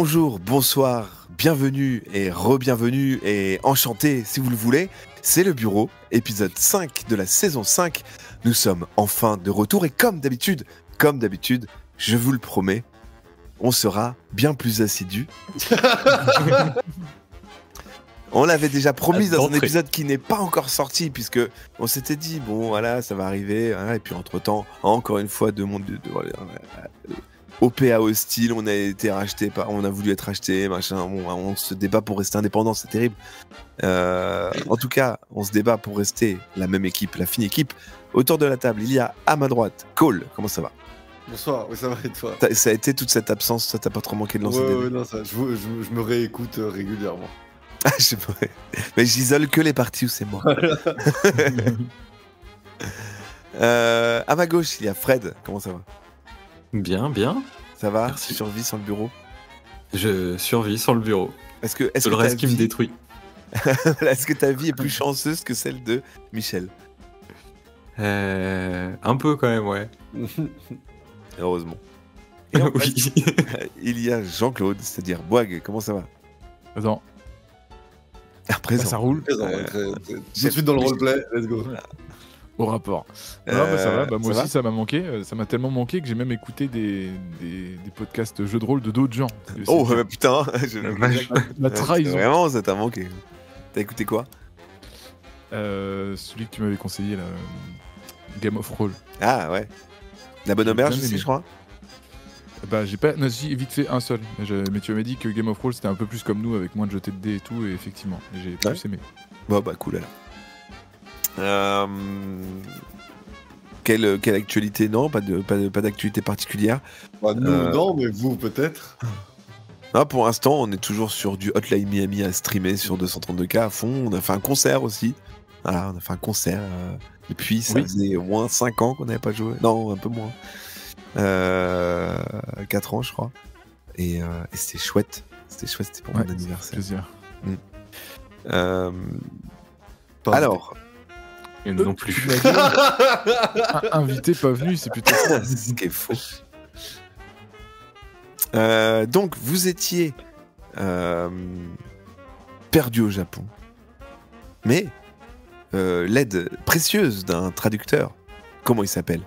Bonjour, bonsoir, bienvenue et re-bienvenue et enchanté si vous le voulez. C'est le bureau, épisode 5 de la saison 5. Nous sommes enfin de retour et comme d'habitude, je vous le promets, on sera bien plus assidus. On l'avait déjà promis dans un épisode qui n'est pas encore sorti, puisque on s'était dit, bon voilà, ça va arriver, hein, et puis entre-temps, encore une fois, OPA hostile, on a été racheté, on a voulu être racheté, machin, on se débat pour rester indépendant, c'est terrible. En tout cas, on se débat pour rester la même équipe, la fine équipe. Autour de la table, il y a à ma droite, Cole, comment ça va ? Bonsoir, oui ça va et toi ? Ça a été toute cette absence, ça t'a pas trop manqué de lancer des... Ouais, non, ça, je me réécoute régulièrement. Ah, je sais pas, mais j'isole que les parties où c'est moi. À ma gauche, il y a Fred, comment ça va ? Bien, bien. Ça va ? Merci. Tu survis sans le bureau ? Je survis sans le bureau. Est-ce que le reste qui me détruit. Est-ce que ta vie est plus chanceuse que celle de Michel ? Un peu quand même, ouais. Heureusement. Et en Oui. fait, il y a Jean-Claude, c'est-à-dire Boag, comment ça va ? Attends, Présent. ça roule Tout de suite dans le roleplay, let's go. au rapport. Non, ça va, moi ça aussi ça m'a manqué, ça m'a tellement manqué que j'ai même écouté des podcasts jeux de rôle de d'autres gens. Oh putain, La trahison. Vraiment, ça t'a manqué. T'as écouté quoi ? Celui que tu m'avais conseillé là, Game of Roll. Ah ouais. La bonne J'ai auberge bien aussi, aimé. je crois. Bah j'ai pas, non, si, vite fait un seul. Mais tu m'avais dit que Game of Roll c'était un peu plus comme nous avec moins de jeter de dés et tout, et effectivement, j'ai plus aimé. Bon bah cool alors. Quelle actualité ? Non, pas d'actualité particulière. Bah, nous, non, mais vous peut-être. Ah, pour l'instant, on est toujours sur du Hotline Miami à streamer sur 232K à fond. On a fait un concert aussi. Voilà, on a fait un concert. Depuis, ça faisait au moins 5 ans qu'on n'avait pas joué. Non, un peu moins. 4 ans, je crois. Et c'était chouette. C'était pour mon anniversaire. Plaisir. Alors. Et non plus. Invité pas venu, c'est plutôt ça. Ce qui est faux. Donc, vous étiez perdu au Japon, mais l'aide précieuse d'un traducteur, comment il s'appelle ?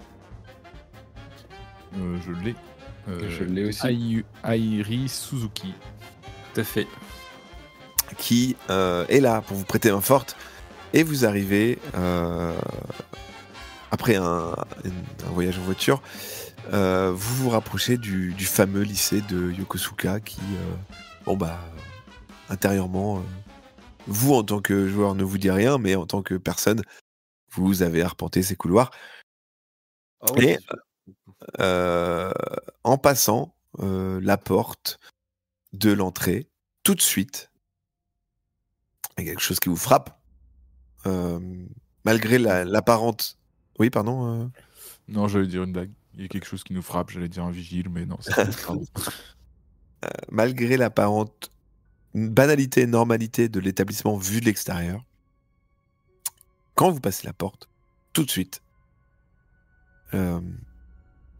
Je l'ai. Je l'ai aussi. Airi Suzuki. Tout à fait. Qui est là pour vous prêter main forte, et vous arrivez après un voyage en voiture. Vous vous rapprochez du fameux lycée de Yokosuka qui, intérieurement, vous en tant que joueur ne vous dit rien, mais en tant que personne, vous avez arpenté ces couloirs. Ah ouais, Et en passant la porte de l'entrée, tout de suite, il y a quelque chose qui vous frappe, malgré l'apparente... Oui, pardon Non, j'allais dire une blague. Il y a quelque chose qui nous frappe, j'allais dire un vigile, mais non, c'est pas grave. Malgré l'apparente banalité et normalité de l'établissement vu de l'extérieur, quand vous passez la porte, tout de suite,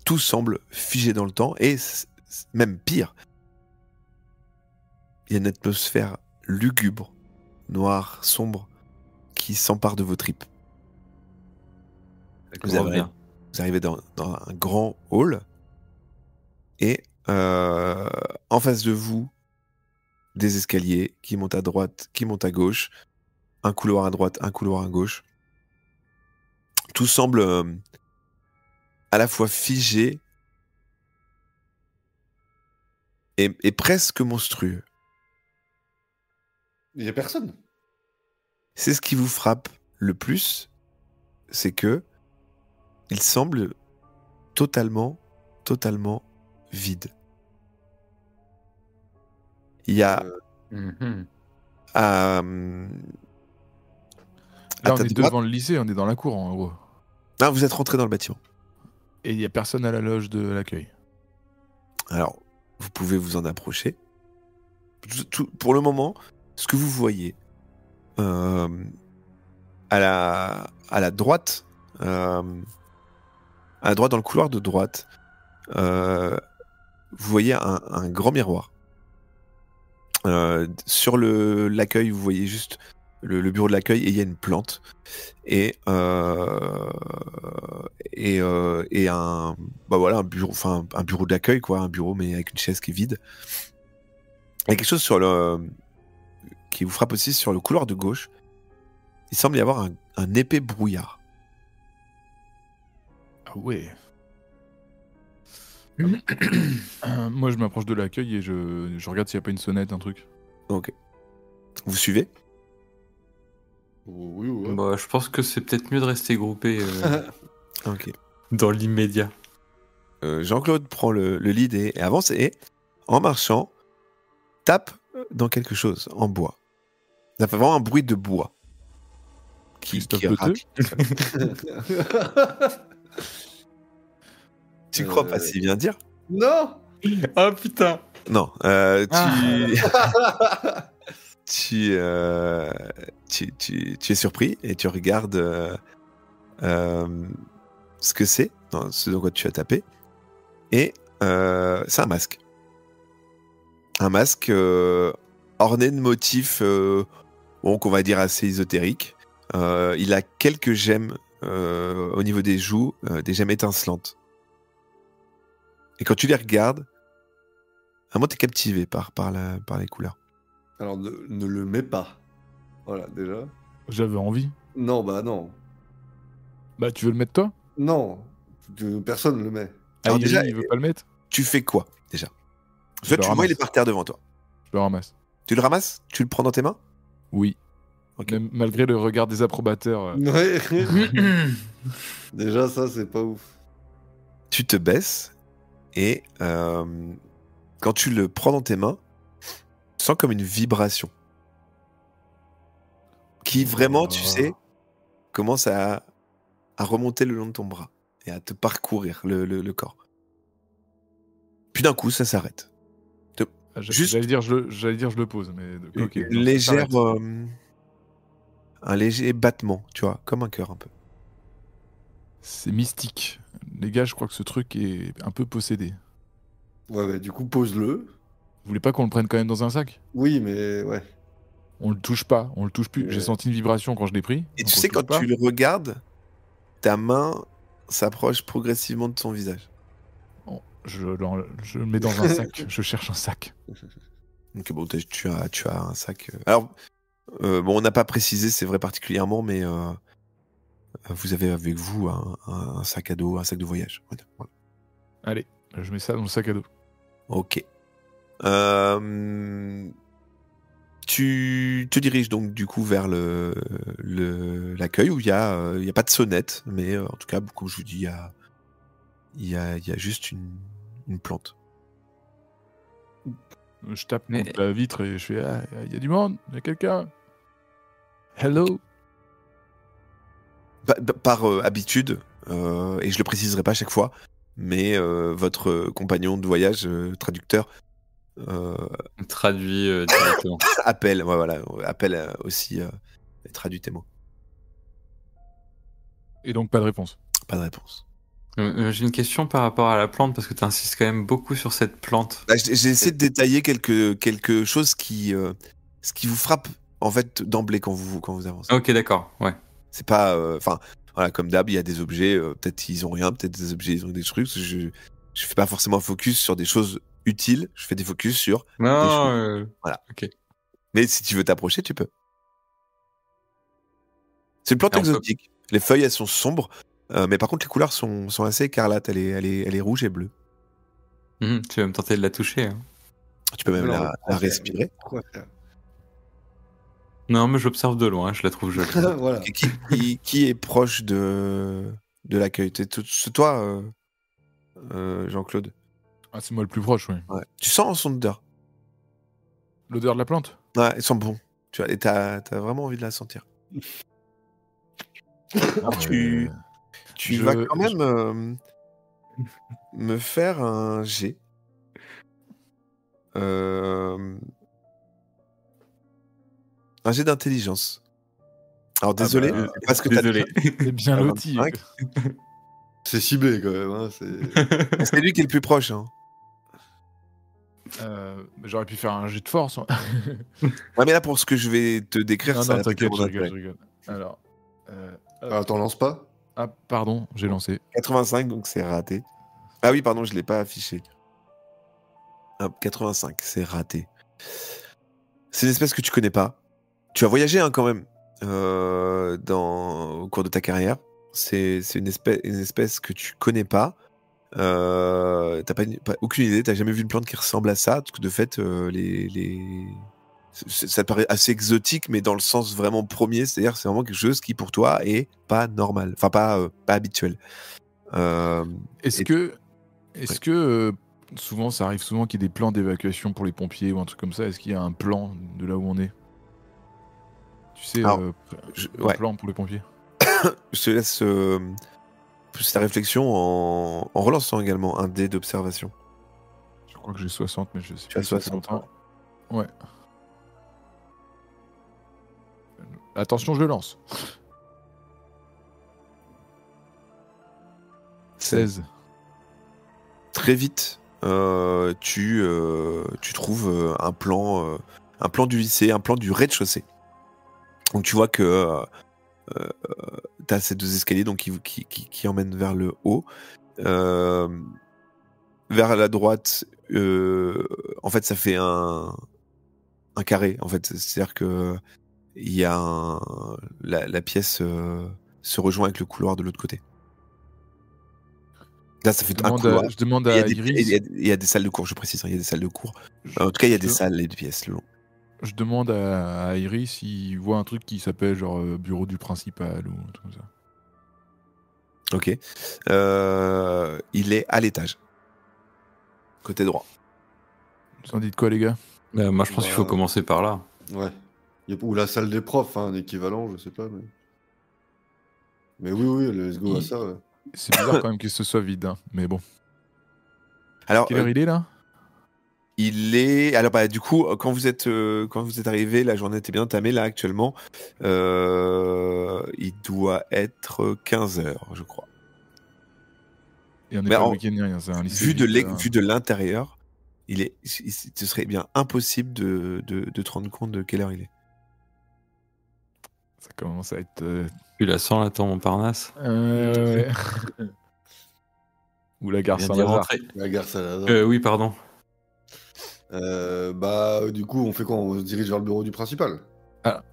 tout semble figé dans le temps, et même pire, il y a une atmosphère lugubre, noire, sombre, qui s'empare de vos tripes. Vous arrivez dans un grand hall, et en face de vous, des escaliers qui montent à droite, qui montent à gauche, un couloir à droite, un couloir à gauche. Tout semble à la fois figé et presque monstrueux. il y a personne. C'est ce qui vous frappe le plus, c'est que il semble totalement vide. Il y a Là, on est devant le lycée, on est dans la cour en gros. Ah, vous êtes rentré dans le bâtiment. Et il n'y a personne à la loge de l'accueil. Alors, vous pouvez vous en approcher. Pour le moment, ce que vous voyez à la droite, dans le couloir de droite, vous voyez un grand miroir Sur l'accueil, vous voyez juste le bureau de l'accueil et il y a une plante et un un bureau, enfin un bureau d'accueil quoi, un bureau mais avec une chaise qui est vide. Il y a quelque chose qui vous frappe aussi sur le couloir de gauche. Il semble y avoir un épais brouillard. Ah ouais. Moi, je m'approche de l'accueil et je regarde s'il n'y a pas une sonnette, un truc. Ok. Vous suivez? Oui, ouais. Bah, je pense que c'est peut-être mieux de rester groupé Ok. dans l'immédiat. Jean-Claude prend le lead et avance et, en marchant, tape dans quelque chose en bois. Ça fait vraiment un bruit de bois. Qui racle. Tu crois pas s'il vient dire? Non. Ah putain. Non. Tu es surpris et tu regardes ce que c'est, ce dans quoi tu as tapé. Et c'est un masque. Un masque orné de motifs, qu'on va dire assez ésotériques. Il a quelques gemmes au niveau des joues, des gemmes étincelantes. Et quand tu les regardes, vraiment t'es captivé par les couleurs. Alors ne le mets pas. Voilà, déjà. J'avais envie. Non, bah non. Bah, tu veux le mettre toi? Non. Personne ne le met. Alors Déjà, déjà, il veut pas le mettre? tu fais quoi déjà? Je Soit le tu le vois, il est ramasse. par terre devant toi. Je le ramasse. Tu le ramasses? Tu le prends dans tes mains? Oui. Ok. Même malgré le regard des approbateurs. Ouais. Déjà, ça, c'est pas ouf. Tu te baisses et quand tu le prends dans tes mains, tu sens comme une vibration qui vraiment, tu sais, commence à remonter le long de ton bras et à te parcourir le corps. Puis d'un coup, ça s'arrête. Juste J'allais dire, je le pose, mais ok. une légère, un léger battement, tu vois, comme un cœur un peu. C'est mystique. Les gars, je crois que ce truc est un peu possédé. Ouais, du coup, pose-le. Vous voulez pas qu'on le prenne quand même dans un sac? Oui, mais ouais. On le touche pas, on le touche plus. J'ai senti une vibration quand je l'ai pris. Et donc tu on sais, le touche quand pas. tu le regardes, ta main s'approche progressivement de son visage. Bon, je le mets dans un sac. Je cherche un sac. Donc bon, tu as un sac. Alors, bon, on n'a pas précisé, c'est vrai particulièrement, mais vous avez avec vous un sac à dos, un sac de voyage. Voilà. Allez, je mets ça dans le sac à dos. Ok. Tu te diriges donc du coup vers l'accueil où il y a pas de sonnette, mais en tout cas, comme je vous dis, il y a juste une plante. Je tape contre la vitre et je fais il y a du monde, il y a quelqu'un. Hello. Par habitude, et je le préciserai pas à chaque fois, mais votre compagnon de voyage, traducteur, traduit directement. appelle aussi et traduit tes mots. Et donc pas de réponse. Pas de réponse. J'ai une question par rapport à la plante parce que tu insistes quand même beaucoup sur cette plante. Bah, j'ai essayé de détailler quelque chose ce qui vous frappe en fait d'emblée quand vous avancez. Ok, d'accord, ouais. C'est pas, enfin, voilà, comme d'hab, il y a des objets, peut-être ils ont rien, peut-être des objets ils ont des trucs. Je fais pas forcément un focus sur des choses utiles, je fais des focus sur des choses. Voilà. Ok. Mais si tu veux t'approcher, tu peux. C'est une plante Et on peut- exotique. Les feuilles, elles sont sombres, mais par contre, les couleurs sont assez écarlates. Elle est rouge et bleue. Tu vas me tenter de la toucher. Hein. Tu peux même la respirer. Quoi faire? Non, mais j'observe de loin, je la trouve jolie. Voilà. Qui est proche de l'accueil? C'est toi, Jean-Claude? Ah, c'est moi le plus proche, oui. Ouais. Tu sens son odeur? L'odeur de la plante? Ouais, elle sent bon. Tu vois, et t'as vraiment envie de la sentir. Alors, tu vas quand même me faire un jet. Un jet d'intelligence. Alors désolé, parce que désolé. C'est bien loti. 25. C'est ciblé quand même. Hein, c'est lui qui est le plus proche. Hein. J'aurais pu faire un jet de force. Hein. Ouais, mais là, pour ce que je vais te décrire, Non, ça non, n'a pas t'inquiète, trop je rigole, d'intérêt. je rigole. Alors. Ah, t'en lances pas? Ah, pardon, j'ai lancé. 85, donc c'est raté. Ah oui, pardon, je l'ai pas affiché. Hop, 85, c'est raté. C'est une espèce que tu connais pas. Tu as voyagé hein, quand même au cours de ta carrière. C'est une espèce que tu connais pas. T'as aucune idée, t'as jamais vu une plante qui ressemble à ça. Parce que de fait, ça te paraît assez exotique, mais dans le sens vraiment premier, c'est-à-dire c'est vraiment quelque chose qui pour toi est pas normal, enfin pas habituel. Est-ce et- que, Ouais. souvent, ça arrive souvent qu'il y ait des plans d'évacuation pour les pompiers ou un truc comme ça? Est-ce qu'il y a un plan de là où on est? Tu sais, Alors, un ouais, plan pour les pompiers? je te laisse plus ta réflexion en relançant également un dé d'observation. Je crois que j'ai 60, mais je sais Tu as plus, ça fait 60, longtemps. Ouais. Attention, je le lance. 16. Très vite, tu trouves un plan du lycée, un plan du rez-de-chaussée. Donc tu vois que tu as ces deux escaliers donc, qui emmènent vers le haut. Vers la droite, en fait, ça fait un carré. En fait, c'est-à-dire que il y a la pièce se rejoint avec le couloir de l'autre côté. Là, ça fait un couloir. Je demande Et à Iris. il y a des salles de cours, je précise. Hein, il y a des salles de cours. En tout cas, il y a des salles et des pièces le long. Je demande à Iris s'il voit un truc qui s'appelle genre bureau du principal ou un truc comme ça. Ok. Il est à l'étage. Côté droit. Vous en dites quoi, les gars? Moi, je pense qu'il faut Bah, commencer par là. Ouais. Ou la salle des profs, hein, un équivalent, je sais pas. Mais oui, let's go à ça. Ouais. C'est bizarre quand même que ce soit vide, hein, mais bon. Alors, Quelle heure il est là? il est. Alors, bah, du coup, quand vous êtes arrivé, la journée était bien entamée. Là, actuellement, il doit être 15h, je crois. Et on n'est Mais pas le week-end ni rien, c'est un lycée vu vide, hein. de l'intérieur, ce serait bien impossible de te rendre compte de quelle heure il est. Ça commence à être. Tu la sens, là, ton Montparnasse? Ouais. Ou la gare Vient d'y Saint-Lazare. rentrer. La gare Saint-Lazare. Oui, pardon. Du coup, on fait quoi? On se dirige vers le bureau du principal.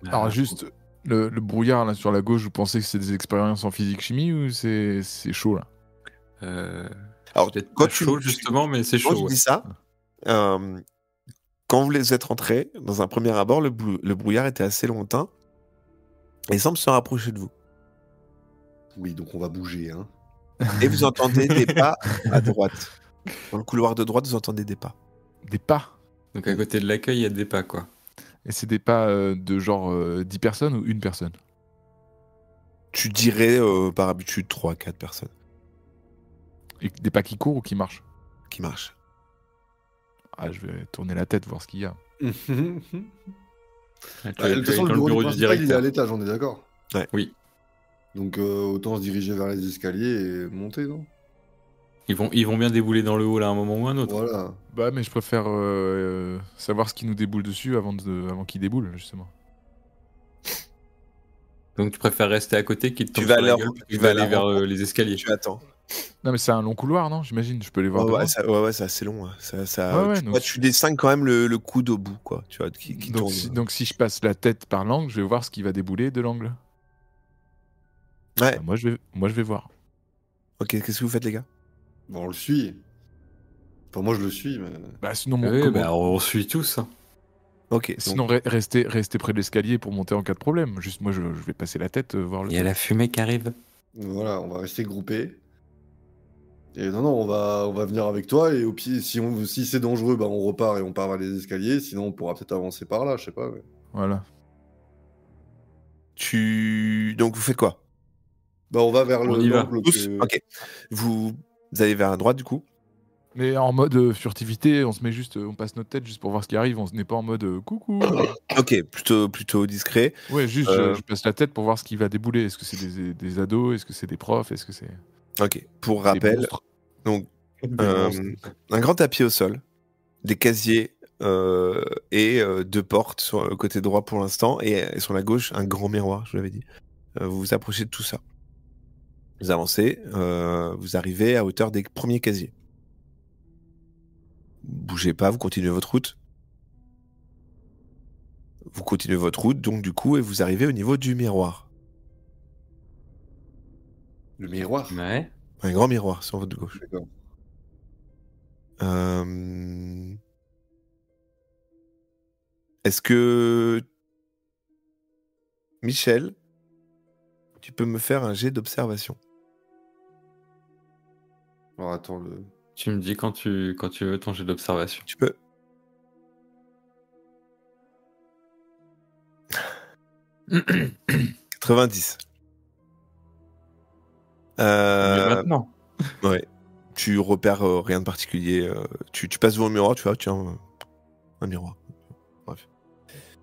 Alors juste, le brouillard là sur la gauche, vous pensez que c'est des expériences en physique-chimie ou c'est chaud là? Alors, Peut-être quand pas chaud, justement, mais c'est quand chaud. tu Ouais. dis ça, quand vous êtes rentrés, dans un premier abord, le brouillard était assez lointain et semble se rapprocher de vous. Oui, donc on va bouger, hein. Et vous entendez des pas à droite. Dans le couloir de droite, vous entendez des pas. Des pas. Donc à côté de l'accueil, il y a des pas, quoi. Et c'est des pas de genre 10 personnes ou une personne? Tu dirais par habitude 3-4 personnes Et des pas qui courent ou qui marchent? qui marchent. Ah, je vais tourner la tête, voir ce qu'il y a. Là, De toute façon, dans le bureau du du principal, il est à directeur. l'étage, on est d'accord? Ouais. Oui. Donc autant se diriger vers les escaliers et monter, non? Ils vont bien débouler dans le hall à un moment ou un autre. Voilà. Bah, mais je préfère savoir ce qui nous déboule dessus avant qu'il déboule, justement. Donc tu préfères rester à côté qu'il te tombe Tu vas sur la à gueule, tu tu vas vas à la aller vers rencontre. les escaliers. Tu attends. Non, mais c'est un long couloir, non? J'imagine, je peux les voir de loin. Ouais, c'est assez long. Ouais. Ouais, Tu donc vois, tu distingues quand même le coude au bout, quoi. Tu vois, qui donc, tourne. donc si je passe la tête par l'angle, je vais voir ce qui va débouler de l'angle. Ouais. Bah, moi, je vais voir. Ok, qu'est-ce que vous faites, les gars? Bon, on le suit. Enfin, moi, je le suis, mais... Bah, sinon, Oui, comment- bah, on suit tous. Hein. Ok. donc, sinon rester près de l'escalier pour monter en cas de problème. Juste, moi, je vais passer la tête, voir le Il y a truc. la fumée qui arrive. Voilà, on va rester groupés. Et non, on va venir avec toi, et au pire, si c'est dangereux, bah, on repart et on part vers les escaliers, sinon on pourra peut-être avancer par là, je sais pas. Mais... Voilà. Donc, vous faites quoi? Bah, on va vers On y va. l'angle Tous que... Ok. Vous allez vers la droite, du coup? Mais en mode furtivité, on se met juste, on passe notre tête juste pour voir ce qui arrive. On n'est pas en mode coucou. Ok, plutôt discret. Ouais, juste Euh. je passe la tête pour voir ce qui va débouler. Est-ce que c'est des ados? Est-ce que c'est des profs? Est-ce que c'est Ok. Pour des rappel, monstres? donc, Des monstres. un grand tapis au sol des casiers et 2 portes sur le côté droit pour l'instant, et sur la gauche, un grand miroir, je vous l'avais dit. Vous vous approchez de tout ça. Vous avancez, vous arrivez à hauteur des premiers casiers. Bougez pas, vous continuez votre route. Vous continuez votre route, donc du coup, et vous arrivez au niveau du miroir. Le miroir. Ouais. Un grand miroir sur votre gauche. D'accord. Est-ce que... Michel, tu peux me faire un jet d'observation? Alors attends, le... Tu me dis quand tu veux ton jet d'observation. Tu peux. « 90. Mais maintenant. Ouais. Tu repères rien de particulier. Tu passes devant le miroir, tu vois, tiens, un miroir. Bref.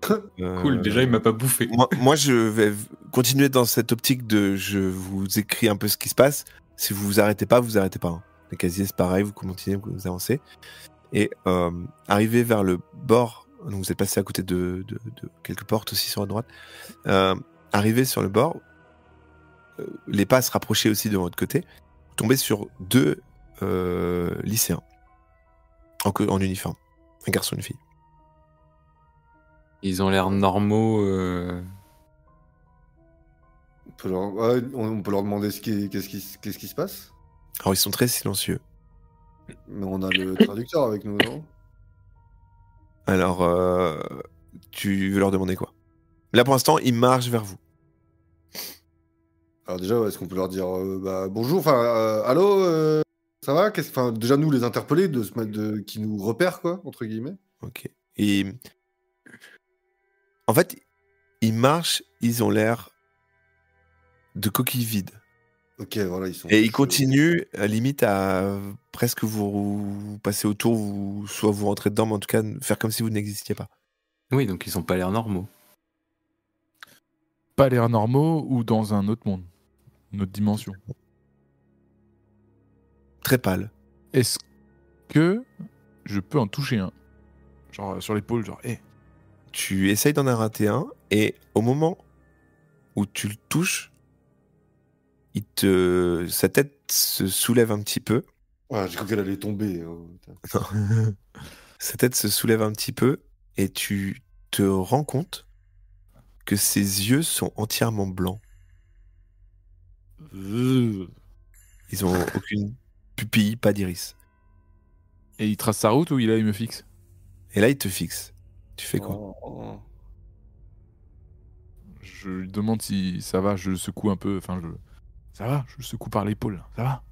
Cool, déjà il m'a pas bouffé. Moi, je vais continuer dans cette optique de je vous écris un peu ce qui se passe. Si vous vous arrêtez pas, vous arrêtez pas. Hein. Les casiers, c'est pareil, vous continuez, vous avancez. Et arrivé vers le bord, donc vous êtes passé à côté de quelques portes aussi sur la droite. Arrivé sur le bord, les pas se rapprochaient aussi de votre côté. Vous tombez sur 2 lycéens en uniforme, un garçon et une fille. Ils ont l'air normaux. On peut leur, ouais, on peut leur demander qu'est-ce qui se passe. Alors ils sont très silencieux. Mais on a le traducteur avec nous, non? Alors, tu veux leur demander quoi? Là pour l'instant, ils marchent vers vous. Alors déjà, est-ce qu'on peut leur dire bonjour, enfin, allô, ça va? Enfin, déjà nous les interpeller, de se mettre qui nous repèrent, quoi, entre guillemets. Ok. Et en fait, ils marchent, ils ont l'air de coquilles vides. Ok, voilà, ils sont. Et ils continuent, limite à presque vous passer autour, soit vous rentrer dedans, mais en tout cas faire comme si vous n'existiez pas. Oui, donc ils ont pas l'air normaux. Pas l'air normaux ou dans un autre monde, une autre dimension. Très pâle. Est-ce que je peux en toucher un? Genre sur l'épaule, genre, hé. Tu essayes d'en rater un, et au moment où tu le touches, sa tête se soulève un petit peu. Ouais, j'ai cru qu'elle allait tomber. Non. Sa tête se soulève un petit peu, et tu te rends compte que ses yeux sont entièrement blancs. Ils ont aucune pupille, pas d'iris. Et il trace sa route ou il me fixe? Et là, il te fixe. Tu fais quoi? Je lui demande si ça va, je le secoue un peu, enfin ça va, je le secoue par l'épaule, ça va?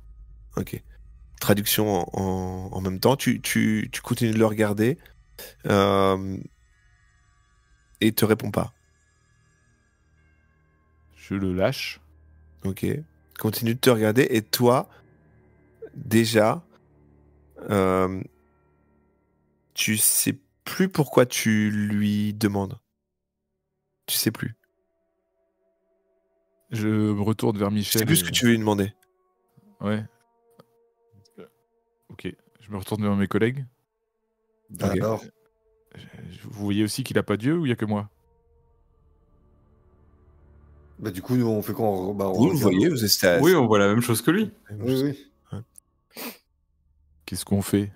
Ok. Traduction en même temps. Tu continues de le regarder et il te répond pas. Je le lâche. Ok. Continue de te regarder, et toi, déjà, tu sais plus pourquoi tu lui demandes. Tu sais plus. Je me retourne vers Tu Michel. sais plus ce que tu veux lui demander. Ouais. Ok. Je me retourne vers mes collègues. Ok. Alors, Vous voyez aussi qu'il a pas d'yeux ou il y a que moi? bah du coup, nous, on fait quoi? On Vous le regarde. voyez, vous êtes Oui, on voit la même chose que lui. Oui, oui. Qu'est-ce qu'on fait?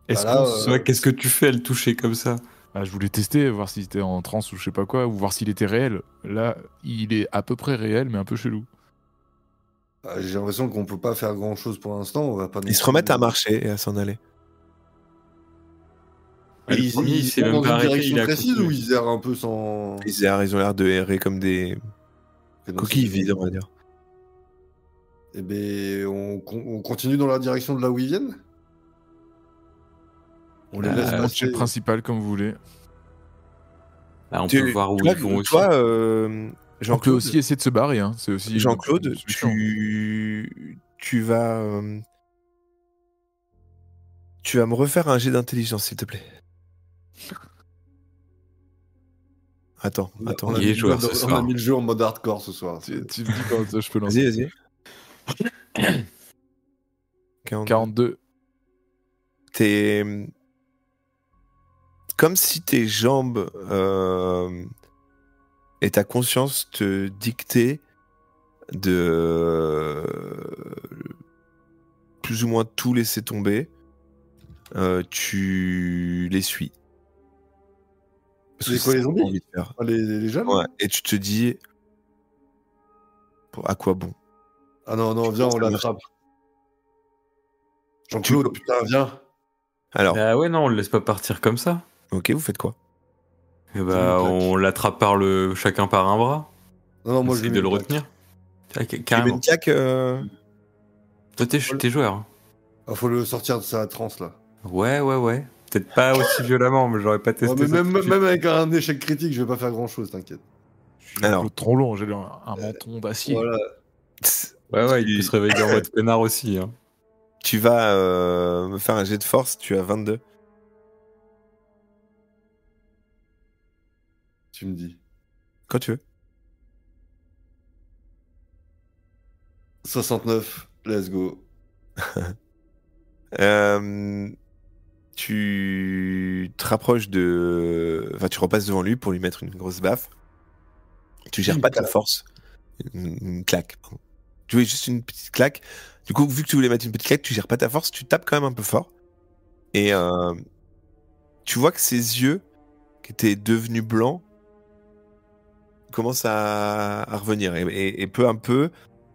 Est-ce là, qu'on Ouais, qu'est-ce que tu fais à le toucher comme ça? Ah, je voulais tester, voir s'il était en transe ou je sais pas quoi, ou voir s'il était réel. Là, il est à peu près réel, mais un peu chelou. J'ai l'impression qu'on peut pas faire grand chose pour l'instant. On va pas. Ils se remettent à marcher et à s'en aller. Ouais, le Ils premier, il s'est vont même dans pas une arrêté, direction il a précise continué. ou ils errent un peu sans. Ils ont l'air de errer comme des coquilles vides, on va dire. Eh ben, on continue dans la direction de là où ils viennent. On les laisse C'est passer. le principal, comme vous voulez. Là, on peut voir où ils vont aussi. Toi, On peut Jean-Claude, aussi essayer de se barrer, hein. C'est aussi Jean-Claude, une solution. tu vas me refaire un jet d'intelligence, s'il te plaît. Attends. On a Il est mis joueur ce on a soir. mis le jeu en mode hardcore ce soir. Tu me dis quand je peux lancer. Vas-y. 42. t'es comme si tes jambes et ta conscience te dictaient de plus ou moins tout laisser tomber. Tu les suis. Parce Les que quoi, c'est les ce que zombies t'as envie de faire. Les jeunes Ouais. Et tu te dis, à quoi bon? Ah non, viens, on l'attrape. Jean-Claude, putain, viens. Alors, Ah ouais, non, on le laisse pas partir comme ça. ok, vous faites quoi? Et lui bah, claque. on l'attrape chacun par un bras. Non, On moi je essaye lui de mets le une claque. retenir. Ah, Tu lui mets carrément. une claque Toi, t'es joueur. Hein. Ah, faut le sortir de sa transe là. Ouais. Peut-être pas aussi violemment, mais j'aurais pas testé Ouais, mais ça. même, tout de suite. même avec un échec critique, je vais pas faire grand chose, t'inquiète. Je suis Alors. Claude Trolon, j'ai un menton d'acier. Voilà. Ouais, il peut se réveiller en mode connard aussi. Hein. Tu vas me faire un jet de force, tu as 22. Tu me dis. Quand tu veux. 69, let's go. Tu te rapproches de... Enfin, tu repasses devant lui pour lui mettre une grosse baffe. Tu gères Une pas ta claque. force. Une claque. Pardon. Tu voulais juste une petite claque. Du coup, vu que tu voulais mettre une petite claque, tu gères pas ta force, tu tapes quand même un peu fort. Et tu vois que ses yeux, qui étaient devenus blancs, commencent à revenir. Et peu à peu,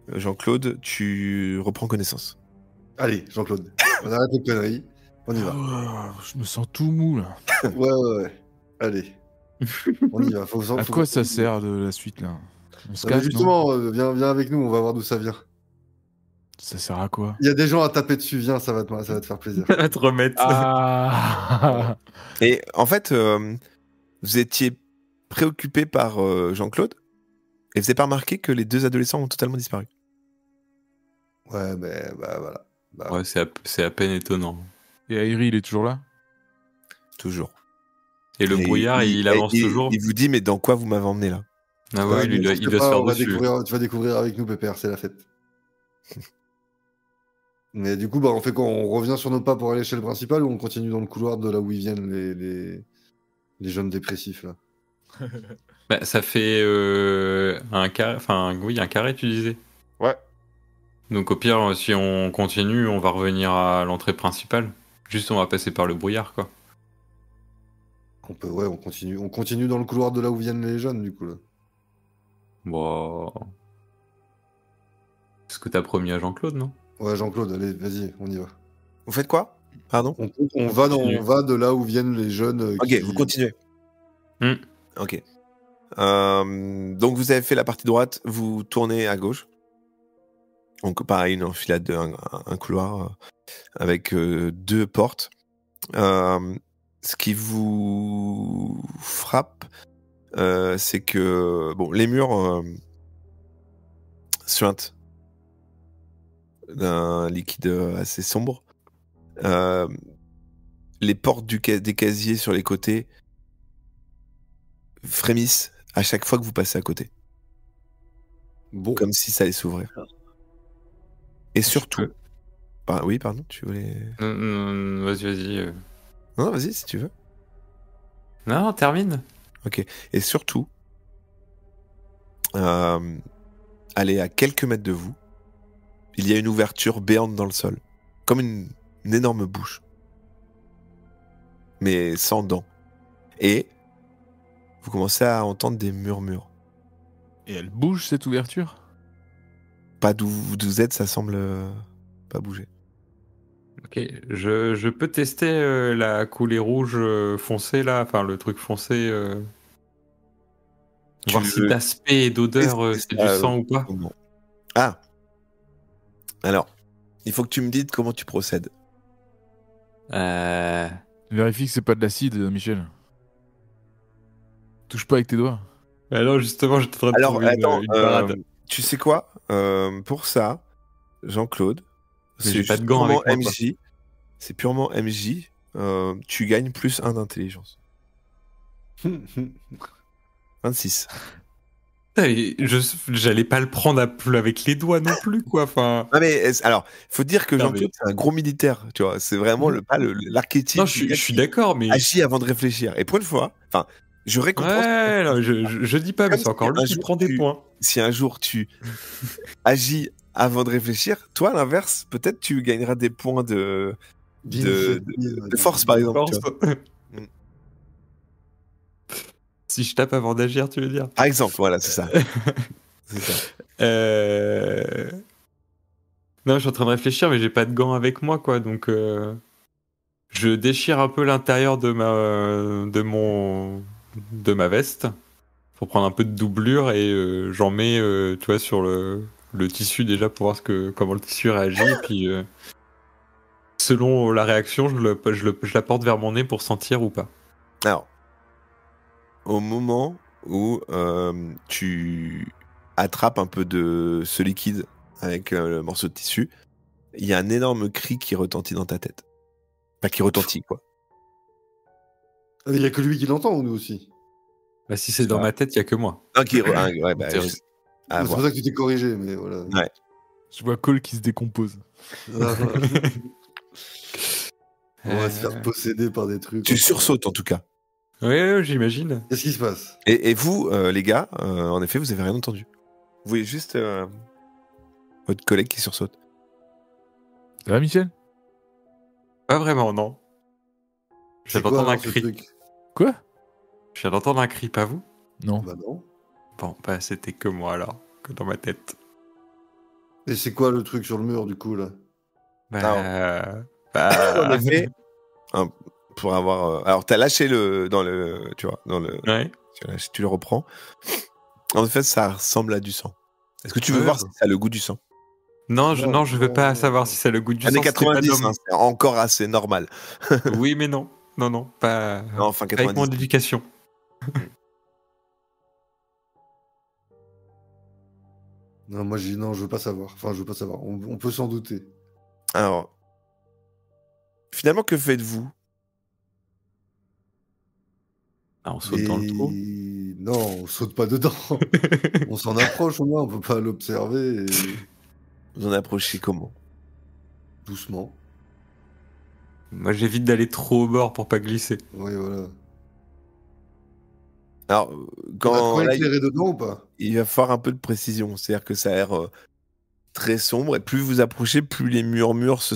Jean-Claude, tu reprends connaissance. Allez, Jean-Claude, on arrête les conneries. On y va. Oh, je me sens tout mou là. Ouais. Allez. On y va. À quoi ça sert de la suite là? On se Non, mais casse, non? justement, viens avec nous, on va voir d'où ça vient. Ça sert à quoi? Il y a des gens à taper dessus, viens, ça va te faire plaisir. À te remettre. Ah Et en fait, vous étiez préoccupé par Jean-Claude et vous n'avez pas remarqué que les deux adolescents ont totalement disparu. Ouais, mais bah voilà. Bah, Ouais, c'est à peine étonnant. Et Airi, il est toujours là? Toujours. Et le brouillard, il avance toujours. Il vous dit, mais dans quoi vous m'avez emmené là? Ah ouais, mais il doit t'inquiète se pas, faire on va dessus. tu vas découvrir avec nous, Pépère, c'est la fête. Mais du coup, bah, on fait quoi? On revient sur nos pas pour aller chez le principal ou on continue dans le couloir de là où ils viennent, les jeunes dépressifs là? Bah, ça fait un carré. Enfin, oui, un carré, tu disais. Ouais. Donc au pire, si on continue, on va revenir à l'entrée principale. Juste, on va passer par le brouillard, quoi. On continue. On continue dans le couloir de là où viennent les jeunes, du coup là. Bon. C'est ce que t'as promis à Jean-Claude, non? Ouais, Jean-Claude, allez, vas-y, on y va. Vous faites quoi? Pardon? On va de là où viennent les jeunes. Ok, vous continuez. Ok. Donc vous avez fait la partie droite, vous tournez à gauche. Donc pareil, une enfilade, un couloir avec deux portes. Ce qui vous frappe, c'est que bon, les murs suintent d'un liquide assez sombre. Les portes des casiers sur les côtés frémissent à chaque fois que vous passez à côté. Bon. Comme si ça allait s'ouvrir. Et surtout... oui, pardon, tu voulais... Vas-y. Non, vas-y, si tu veux. Non, termine. Ok. Et surtout, allez à quelques mètres de vous, il y a une ouverture béante dans le sol. Comme une énorme bouche. Mais sans dents. Et vous commencez à entendre des murmures. Et elle bouge cette ouverture? Pas d'où vous êtes, ça semble pas bouger. Ok, je peux tester la coulée rouge foncée là, enfin le truc foncé. Voir si d'aspect et d'odeur c'est du sang ou pas. Bon. Ah. Alors, il faut que tu me dises comment tu procèdes. Vérifie que c'est pas de l'acide, Michel. Touche pas avec tes doigts. Alors justement, je te en train de trouver une parade. Tu sais quoi? Pour ça, Jean-Claude, Mais j'ai c'est pas de gants purement avec moi, MJ. C'est purement MJ. Tu gagnes +1 d'intelligence. 26. J'allais pas le prendre avec les doigts non plus, quoi. Enfin. Non mais alors, faut dire que Non, Jean-Claude c'est un gros militaire, tu vois. C'est vraiment l'archétype. Non, du je gars suis qui d'accord, mais. agit avant de réfléchir. Et pour une fois, enfin, je récompense. Ouais, non, je dis pas, mais Comme c'est encore si lui un qui jour prend des points. Si un jour tu agis avant de réfléchir, toi, à l'inverse, peut-être tu gagneras des points de force, par exemple. Tu vois. Mm. Si je tape avant d'agir, tu veux dire? Par exemple, voilà, c'est ça. C'est ça. Non, je suis en train de réfléchir, mais j'ai pas de gants avec moi, quoi. Donc, je déchire un peu l'intérieur de ma veste pour prendre un peu de doublure et j'en mets, tu vois, sur le tissu déjà pour voir comment le tissu réagit. Et puis, selon la réaction, je la porte vers mon nez pour sentir ou pas. Alors, au moment où tu attrapes un peu de ce liquide avec le morceau de tissu, il y a un énorme cri qui retentit dans ta tête. Enfin, qui retentit, quoi. Il n'y a que lui qui l'entend ou nous aussi? Bah, si c'est dans ma tête, il y a que moi. Un qui ouais, bah, C'est C'est pour ça que tu t'es corrigé, mais voilà. Ouais. Je vois Cole qui se décompose. On va se faire posséder par des trucs. Tu sursautes, en tout cas. Ouais, j'imagine. Qu'est-ce qui se passe? Et vous, les gars, en effet, vous avez rien entendu. Vous voyez juste votre collègue qui sursaute. Ça va, Michel? Pas vraiment, non. Je viens d'entendre un cri. Quoi? Je viens d'entendre un cri, pas vous? Non. Bah non. Bon, bah c'était que moi alors, que dans ma tête. Et c'est quoi le truc sur le mur du coup là? En effet, pour avoir. Alors, t'as lâché tu vois, Ouais. Tu le reprends. En fait, ça ressemble à du sang. Est-ce que tu veux voir si ça a le goût du sang? Non, je veux pas savoir si ça a le goût du sang. Années 90, c'est encore assez normal. Oui, mais non. Non, pas. Non, enfin, 90. Avec mon éducation. Non, moi je veux pas savoir. Enfin, je veux pas savoir. On peut s'en douter. Alors, finalement, que faites-vous? On saute dans le trou. Non, on saute pas dedans. On s'en approche au moins, on peut pas l'observer. Vous en approchez comment? Doucement. Moi, j'évite d'aller trop au bord pour pas glisser. Oui, voilà. Alors, On a éclairé dedans ou pas? Il va falloir un peu de précision. C'est-à-dire que ça a l'air très sombre et plus vous approchez, plus les murmures se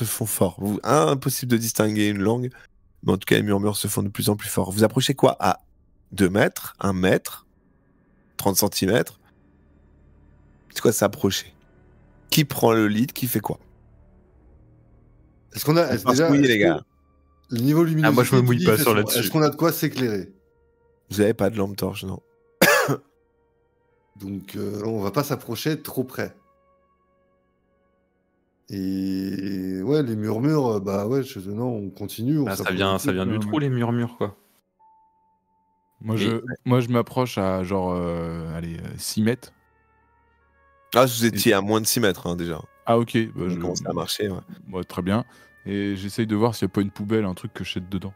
font forts. Impossible de distinguer une langue, mais en tout cas, les murmures se font de plus en plus forts. Vous approchez quoi? À 2 mètres, 1 mètre, 30 cm? C'est quoi s'approcher? Qui prend le lead? Qui fait quoi? Est-ce qu'on a déjà mouiller, les gars. le niveau lumineux? Moi, je me mouille pas sur là-dessus. Est-ce qu'on a de quoi s'éclairer? Vous avez pas de lampe torche, non? Donc, on va pas s'approcher trop près. Et ouais, les murmures, bah ouais, non, on continue. Ça vient du trou, les murmures, quoi. Moi, je m'approche à genre 6 mètres. Ah, vous étiez à moins de 6 mètres, hein, déjà. Ah, ok. Bah, Ça commence à marcher, ouais. Ouais, très bien. Et j'essaye de voir s'il n'y a pas une poubelle, un truc que je jette dedans.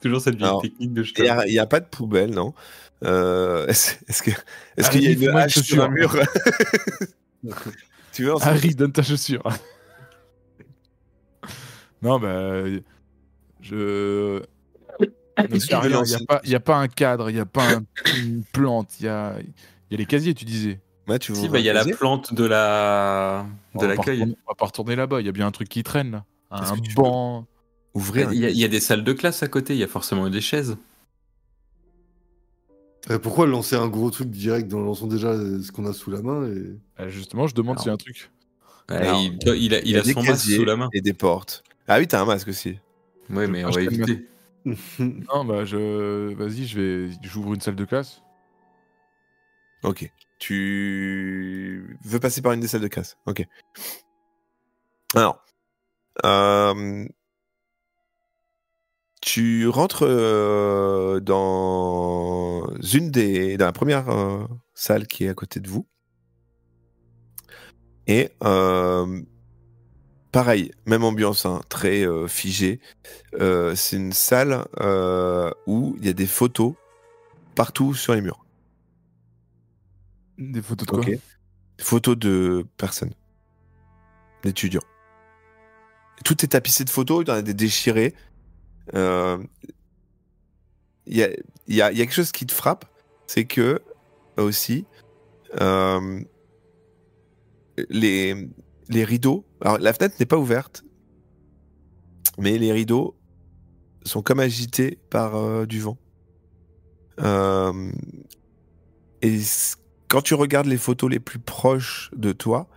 Toujours cette vieille technique de jeter. Il n'y a pas de poubelle, non. Est-ce qu'il y a une hache sur un mur? Tu veux Harry, donne ta chaussure. Non, bah... Il n'y a pas un cadre, il n'y a pas une plante, il y a les casiers, tu disais. Ouais, il y a la plante de l'accueil. On va pas retourner là-bas, il y a bien un truc qui traîne là. Un banc. Ouvrir. Il y a des salles de classe à côté, il y a forcément des chaises. Pourquoi lancer un gros truc direct? Lançons déjà ce qu'on a sous la main et... Justement, je demande s'il y a un truc. Il a son masque sous la main. Et des portes. Ah oui, t'as un masque aussi. Ouais, mais on va éviter. Non, bah vas-y, j'ouvre une salle de classe. Ok. Tu veux passer par une des salles de classe. Ok. Alors, tu rentres dans la première salle qui est à côté de vous. Et pareil, même ambiance, hein, très figée. C'est une salle où il y a des photos partout sur les murs. Des photos de quoi? Ok. Photos de personnes, d'étudiants. Tout est tapissé de photos, il y en a des déchirées. Euh, Il y a, il y a quelque chose qui te frappe, c'est que aussi euh, les, les rideaux. Alors la fenêtre n'est pas ouverte, mais les rideaux sont comme agités par du vent. Euh, et quand tu regardes les photos les plus proches de toi,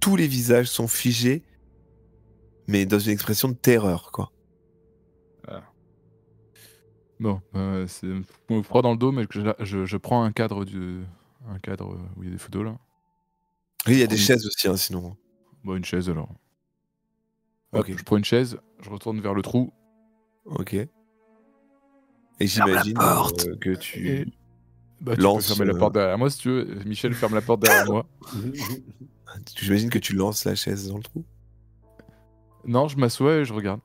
tous les visages sont figés, mais dans une expression de terreur, quoi. Bon, c'est froid dans le dos, mais je prends un cadre où il y a des photos là. Et il y a des Prends- chaises aussi, hein, sinon. Bon, une chaise alors. Hop, Ok. je prends une chaise, je retourne vers le trou. Ok. Et j'imagine que tu Et bah, tu peux lances. fermer la porte derrière moi si tu veux. Michel ferme la porte derrière moi. J'imagine que tu lances la chaise dans le trou. Non, je m'assois et je regarde.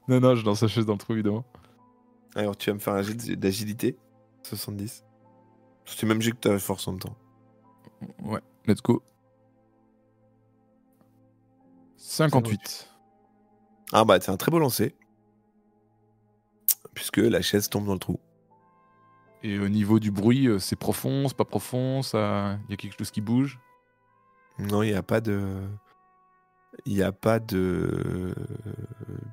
Non, je lance la chaise dans le trou évidemment. Alors, tu vas me faire un jet d'agilité. 70. C'est le même jet que tu avais force en même temps. Ouais, let's go. 58. Ah bah, c'est un très beau lancer. Puisque la chaise tombe dans le trou. Et au niveau du bruit, c'est profond, c'est pas profond, ça... il y a quelque chose qui bouge. Non, il n'y a pas de... Il n'y a pas de...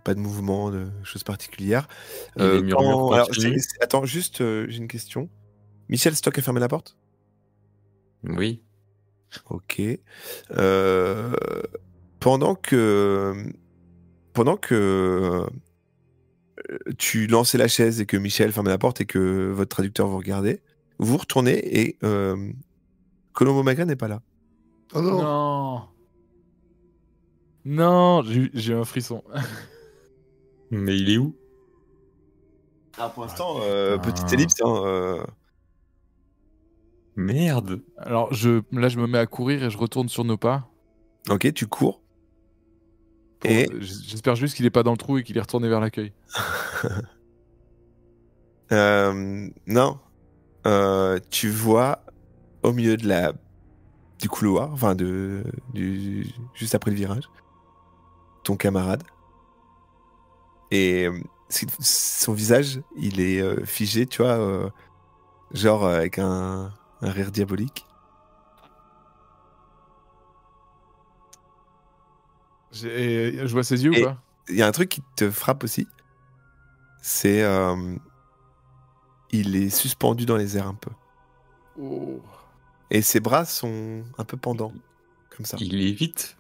Pas de mouvement, de choses particulières. Et les murmures Alors, continuent. attends, juste, j'ai une question. Michel, c'est toi qui as fermé la porte? Oui. Ok. Euh, Pendant que... Pendant que tu lançais la chaise et que Michel fermait la porte et que votre traducteur vous regardait, vous retournez et Colombo Magret n'est pas là. Oh non. Non. Non, j'ai eu un frisson. Mais il est où? Ah, pour l'instant, putain. petite ellipse. Hein, Merde. Alors là, je me mets à courir et je retourne sur nos pas. Ok, tu cours. Et J'espère juste qu'il est pas dans le trou et qu'il est retourné vers l'accueil. non, tu vois au milieu du couloir, enfin juste après le virage, ton camarade. Et son visage, il est figé, tu vois, genre avec un rire diabolique. Je vois ses yeux ou Et pas? il y a un truc qui te frappe aussi, c'est il est suspendu dans les airs un peu. Oh. Et ses bras sont un peu pendants, comme ça. Il est vite.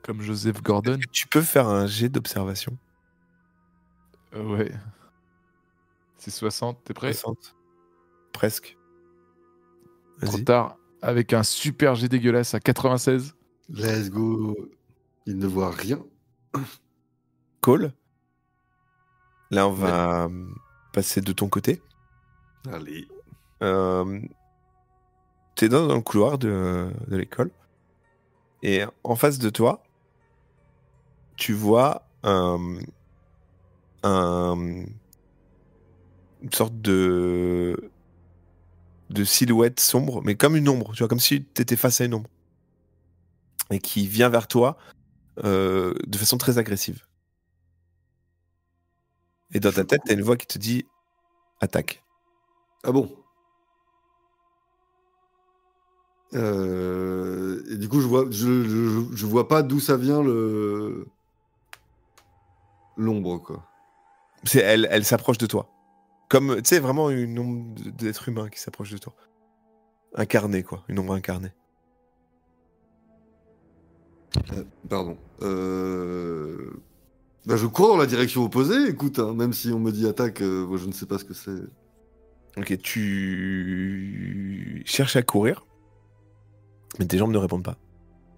Comme Joseph Gordon. Est-ce que tu peux faire un jet d'observation? Ouais. C'est 60, t'es prêt? 60. Presque. Trop Vas-y. tard. Avec un super jet dégueulasse à 96. Let's go. Il ne voit rien. Call. Là, on va passer de ton côté. Allez. T'es dans le couloir de l'école. Et en face de toi, tu vois une sorte de silhouette sombre, mais comme une ombre, tu vois, comme si t'étais face à une ombre. Et qui vient vers toi de façon très agressive. Et dans ta tête, t'as une voix qui te dit attaque. Ah bon. Et du coup, je vois pas d'où ça vient l'ombre, quoi. Elle s'approche de toi. Comme, tu sais, vraiment une ombre d'être humain qui s'approche de toi. Incarnée, quoi. Une ombre incarnée. Pardon. Bah, je cours dans la direction opposée, écoute, hein, même si on me dit attaque, moi, je ne sais pas ce que c'est. Ok, tu cherches à courir, mais tes jambes ne répondent pas.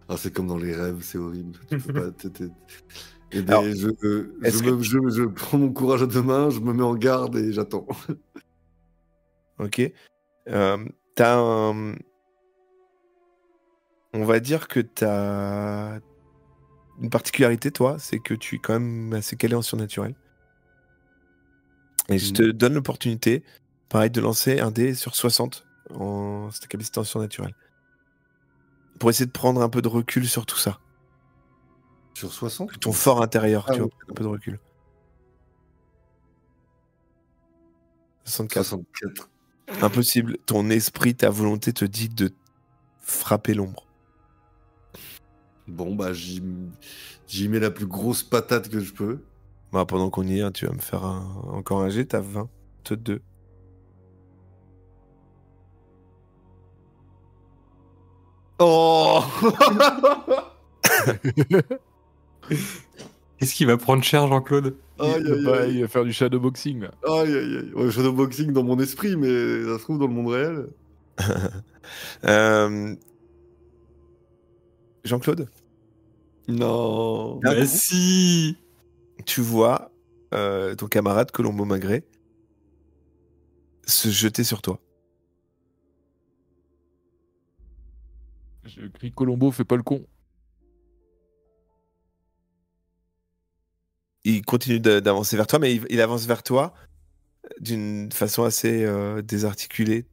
Ah, c'est comme dans les rêves, c'est horrible. Tu peux pas. Et Alors, ben, est-ce que je prends mon courage à deux mains, je me mets en garde et j'attends. Ok. T'as un... On va dire que t'as une particularité, toi, c'est que tu es quand même assez calé en surnaturel. Et je te donne l'opportunité, pareil, de lancer un dé sur 60 en cette capacité en surnaturel. Pour essayer de prendre un peu de recul sur tout ça. Sur 60 Ton fort intérieur, Ah tu vois, oui. un peu de recul. 64. 64. Impossible. Ton esprit, ta volonté te dit de frapper l'ombre. Bon, bah, j'y mets la plus grosse patate que je peux. Bah, pendant qu'on y est, hein, tu vas me faire encore un jet, t'as 22. Oh Qu'est-ce qu'il va prendre cher, Jean-Claude? Aïe, aïe, aïe. Il va faire du shadowboxing là. Aïe, aïe, aïe. Ouais, shadowboxing dans mon esprit, mais ça se trouve dans le monde réel. Jean-Claude, Non. D'un Bah coup. si. tu vois ton camarade Colombo Magret se jeter sur toi. Je crie Colombo, fais pas le con. Il continue d'avancer vers toi, mais il avance vers toi d'une façon assez désarticulée,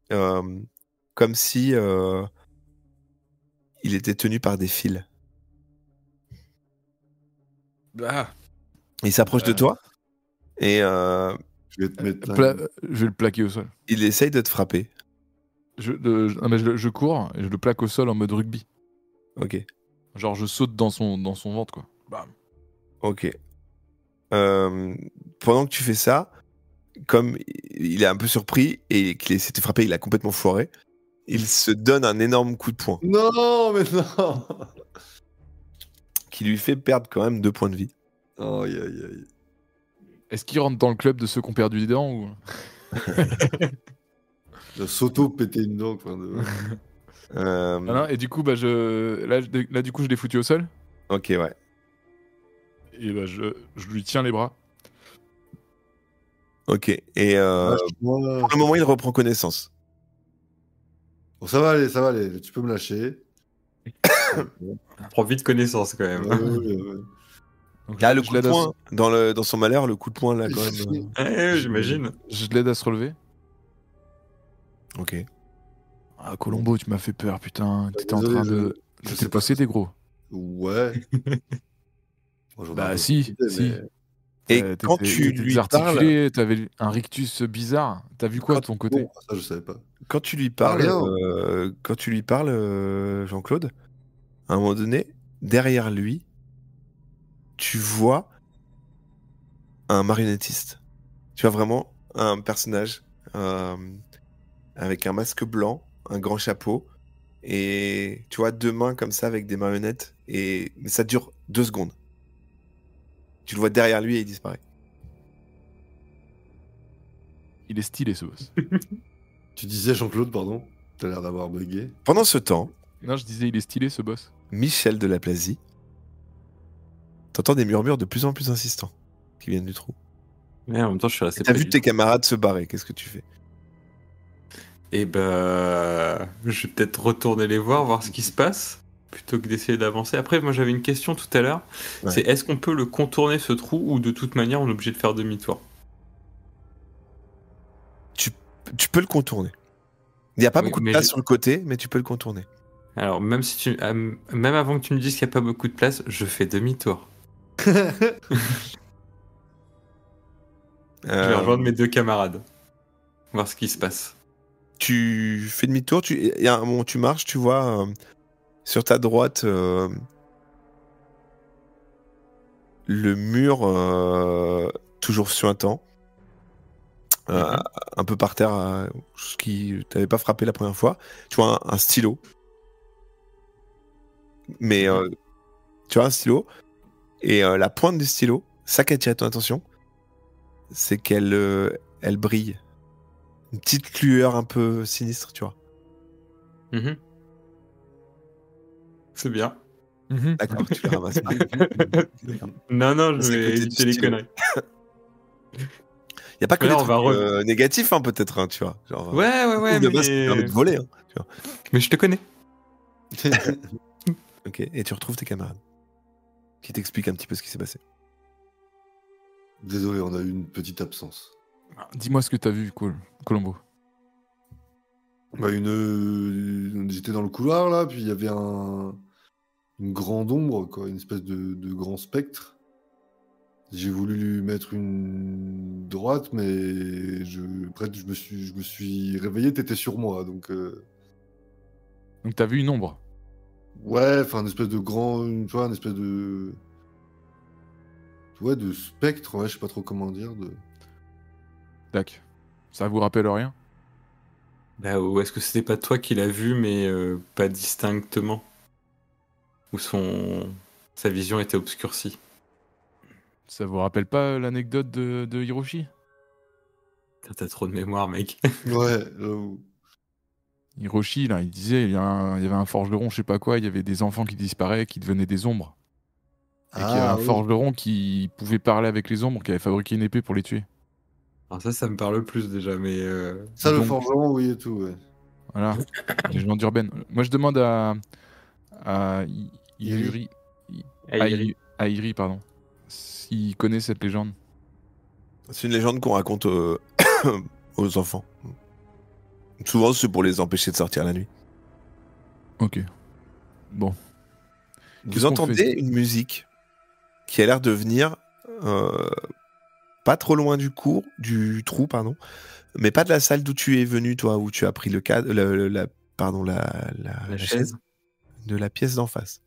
comme si il était tenu par des fils. Ah, Il s'approche de toi et Je vais te mettre je vais le plaquer au sol. il essaye de te frapper. Non, mais je cours et je le plaque au sol en mode rugby. Ok, Genre je saute dans son ventre quoi. Bam. ok. Pendant que tu fais ça, comme il est un peu surpris et qu'il essaie de te frapper, il a complètement foiré. Il se donne un énorme coup de poing Non, mais non. qui lui fait perdre quand même 2 points de vie. Aïe, aïe, aïe. Est-ce qu'il rentre dans le club de ceux qui ont perdu des dents ou... Il a s'auto-pété une dent. Quoi, Voilà, et du coup bah là du coup je l'ai foutu au sol Ok, ouais. et bah je lui tiens les bras. Ok. Et pour le moment, il reprend connaissance. Bon, ça va aller. Tu peux me lâcher. Prends vite connaissance quand même. Ouais. Donc, Là, le je coup de l'aide à poing, dans son malheur, le coup de poing, là, quand même. Ouais, j'imagine. je l'aide à se relever. Ok. Ah Colombo, tu m'as fait peur putain, t'étais en désolé, train de je t'es sais pas possédé gros. Ouais. Bon, j'en ai un Bah peu si, profité, si. mais- Et quand tu t'étais lui parles, désarticulé, t'avais un rictus bizarre. T'as vu quoi de ton côté? Bon, ça, je savais pas. quand tu lui parles, rien. Jean-Claude, à un moment donné, derrière lui, tu vois un marionnettiste. Tu vois vraiment un personnage avec un masque blanc, un grand chapeau, et tu vois 2 mains comme ça avec des marionnettes, mais ça dure 2 secondes. Tu le vois derrière lui et il disparaît. Il est stylé ce boss. Tu disais Jean-Claude, pardon. T'as l'air d'avoir bugué. Pendant ce temps, Non, je disais il est stylé ce boss. Michel de la Plasie, t'entends des murmures de plus en plus insistants qui viennent du trou. Mais en même temps, je suis resté. T'as pas vu du tes tout. camarades se barrer, qu'est-ce que tu fais? Et bah, je vais peut-être retourner les voir ce qui se passe, plutôt que d'essayer d'avancer. Après, moi j'avais une question tout à l'heure. Ouais. C'est est-ce qu'on peut le contourner ce trou ou de toute manière on est obligé de faire demi-tour? Tu peux le contourner. Il n'y a pas Oui, beaucoup de mais place sur le côté, mais tu peux le contourner. Alors même si même avant que tu me dises qu'il n'y a pas beaucoup de place, je fais demi-tour. Je vais rejoindre mes 2 camarades, voir ce qui se passe. Tu fais demi-tour, il y a un moment où tu marches, tu vois sur ta droite le mur toujours suintant, un peu par terre, ce qui t'avait pas frappé la première fois. Tu vois un stylo, mais tu vois un stylo et la pointe du stylo, ça qui attire ton attention, c'est qu'elle elle brille, une petite lueur un peu sinistre, tu vois. Mhm. C'est bien. D'accord, tu les ramasses pas. Non, je C'est à vais côté du éviter les stylo. conneries. Y a pas que Mais les là, on trucs va négatifs, hein, peut-être, hein, tu vois. Genre, Ouais, de base, ça permet de voler. Hein. mais je te connais. Ok, et tu retrouves tes camarades qui t'expliquent un petit peu ce qui s'est passé. Désolé, on a eu une petite absence. Dis-moi ce que t'as vu, Colombo. Bah, j'étais dans le couloir là, puis il y avait une grande ombre, quoi, une espèce de grand spectre. J'ai voulu lui mettre une droite, mais après, je me suis réveillé, t'étais sur moi, donc Donc t'as vu une ombre. ouais, enfin une espèce de grand, tu vois, une espèce de ouais, de spectre, ouais, je sais pas trop comment dire. Tac. Ça vous rappelle rien? Bah, ou est-ce que c'était pas toi qui l'as vu, mais pas distinctement? Ou sa vision était obscurcie? Ça vous rappelle pas l'anecdote de Hiroshi? Putain, t'as trop de mémoire, mec. Ouais, Hiroshi, là, il disait, il y avait un forgeron, je sais pas quoi, il y avait des enfants qui disparaissaient, qui devenaient des ombres. Et qu'il y avait un oui. forgeron qui pouvait parler avec les ombres, qui avait fabriqué une épée pour les tuer. Alors ça me parle plus déjà, mais... Ça, le Donc- forgeron, oui, et tout, ouais. Voilà, légende urbaine. Moi, je demande à Iri. Iri, pardon, s'il connaît cette légende. C'est une légende qu'on raconte aux enfants. Souvent, c'est pour les empêcher de sortir la nuit. Ok. Bon. Qu'est-ce Vous qu'on entendez fait une musique qui a l'air de venir pas trop loin du trou, pardon, mais pas de la salle d'où tu es venu, toi, où tu as pris la chaise, de la pièce d'en face.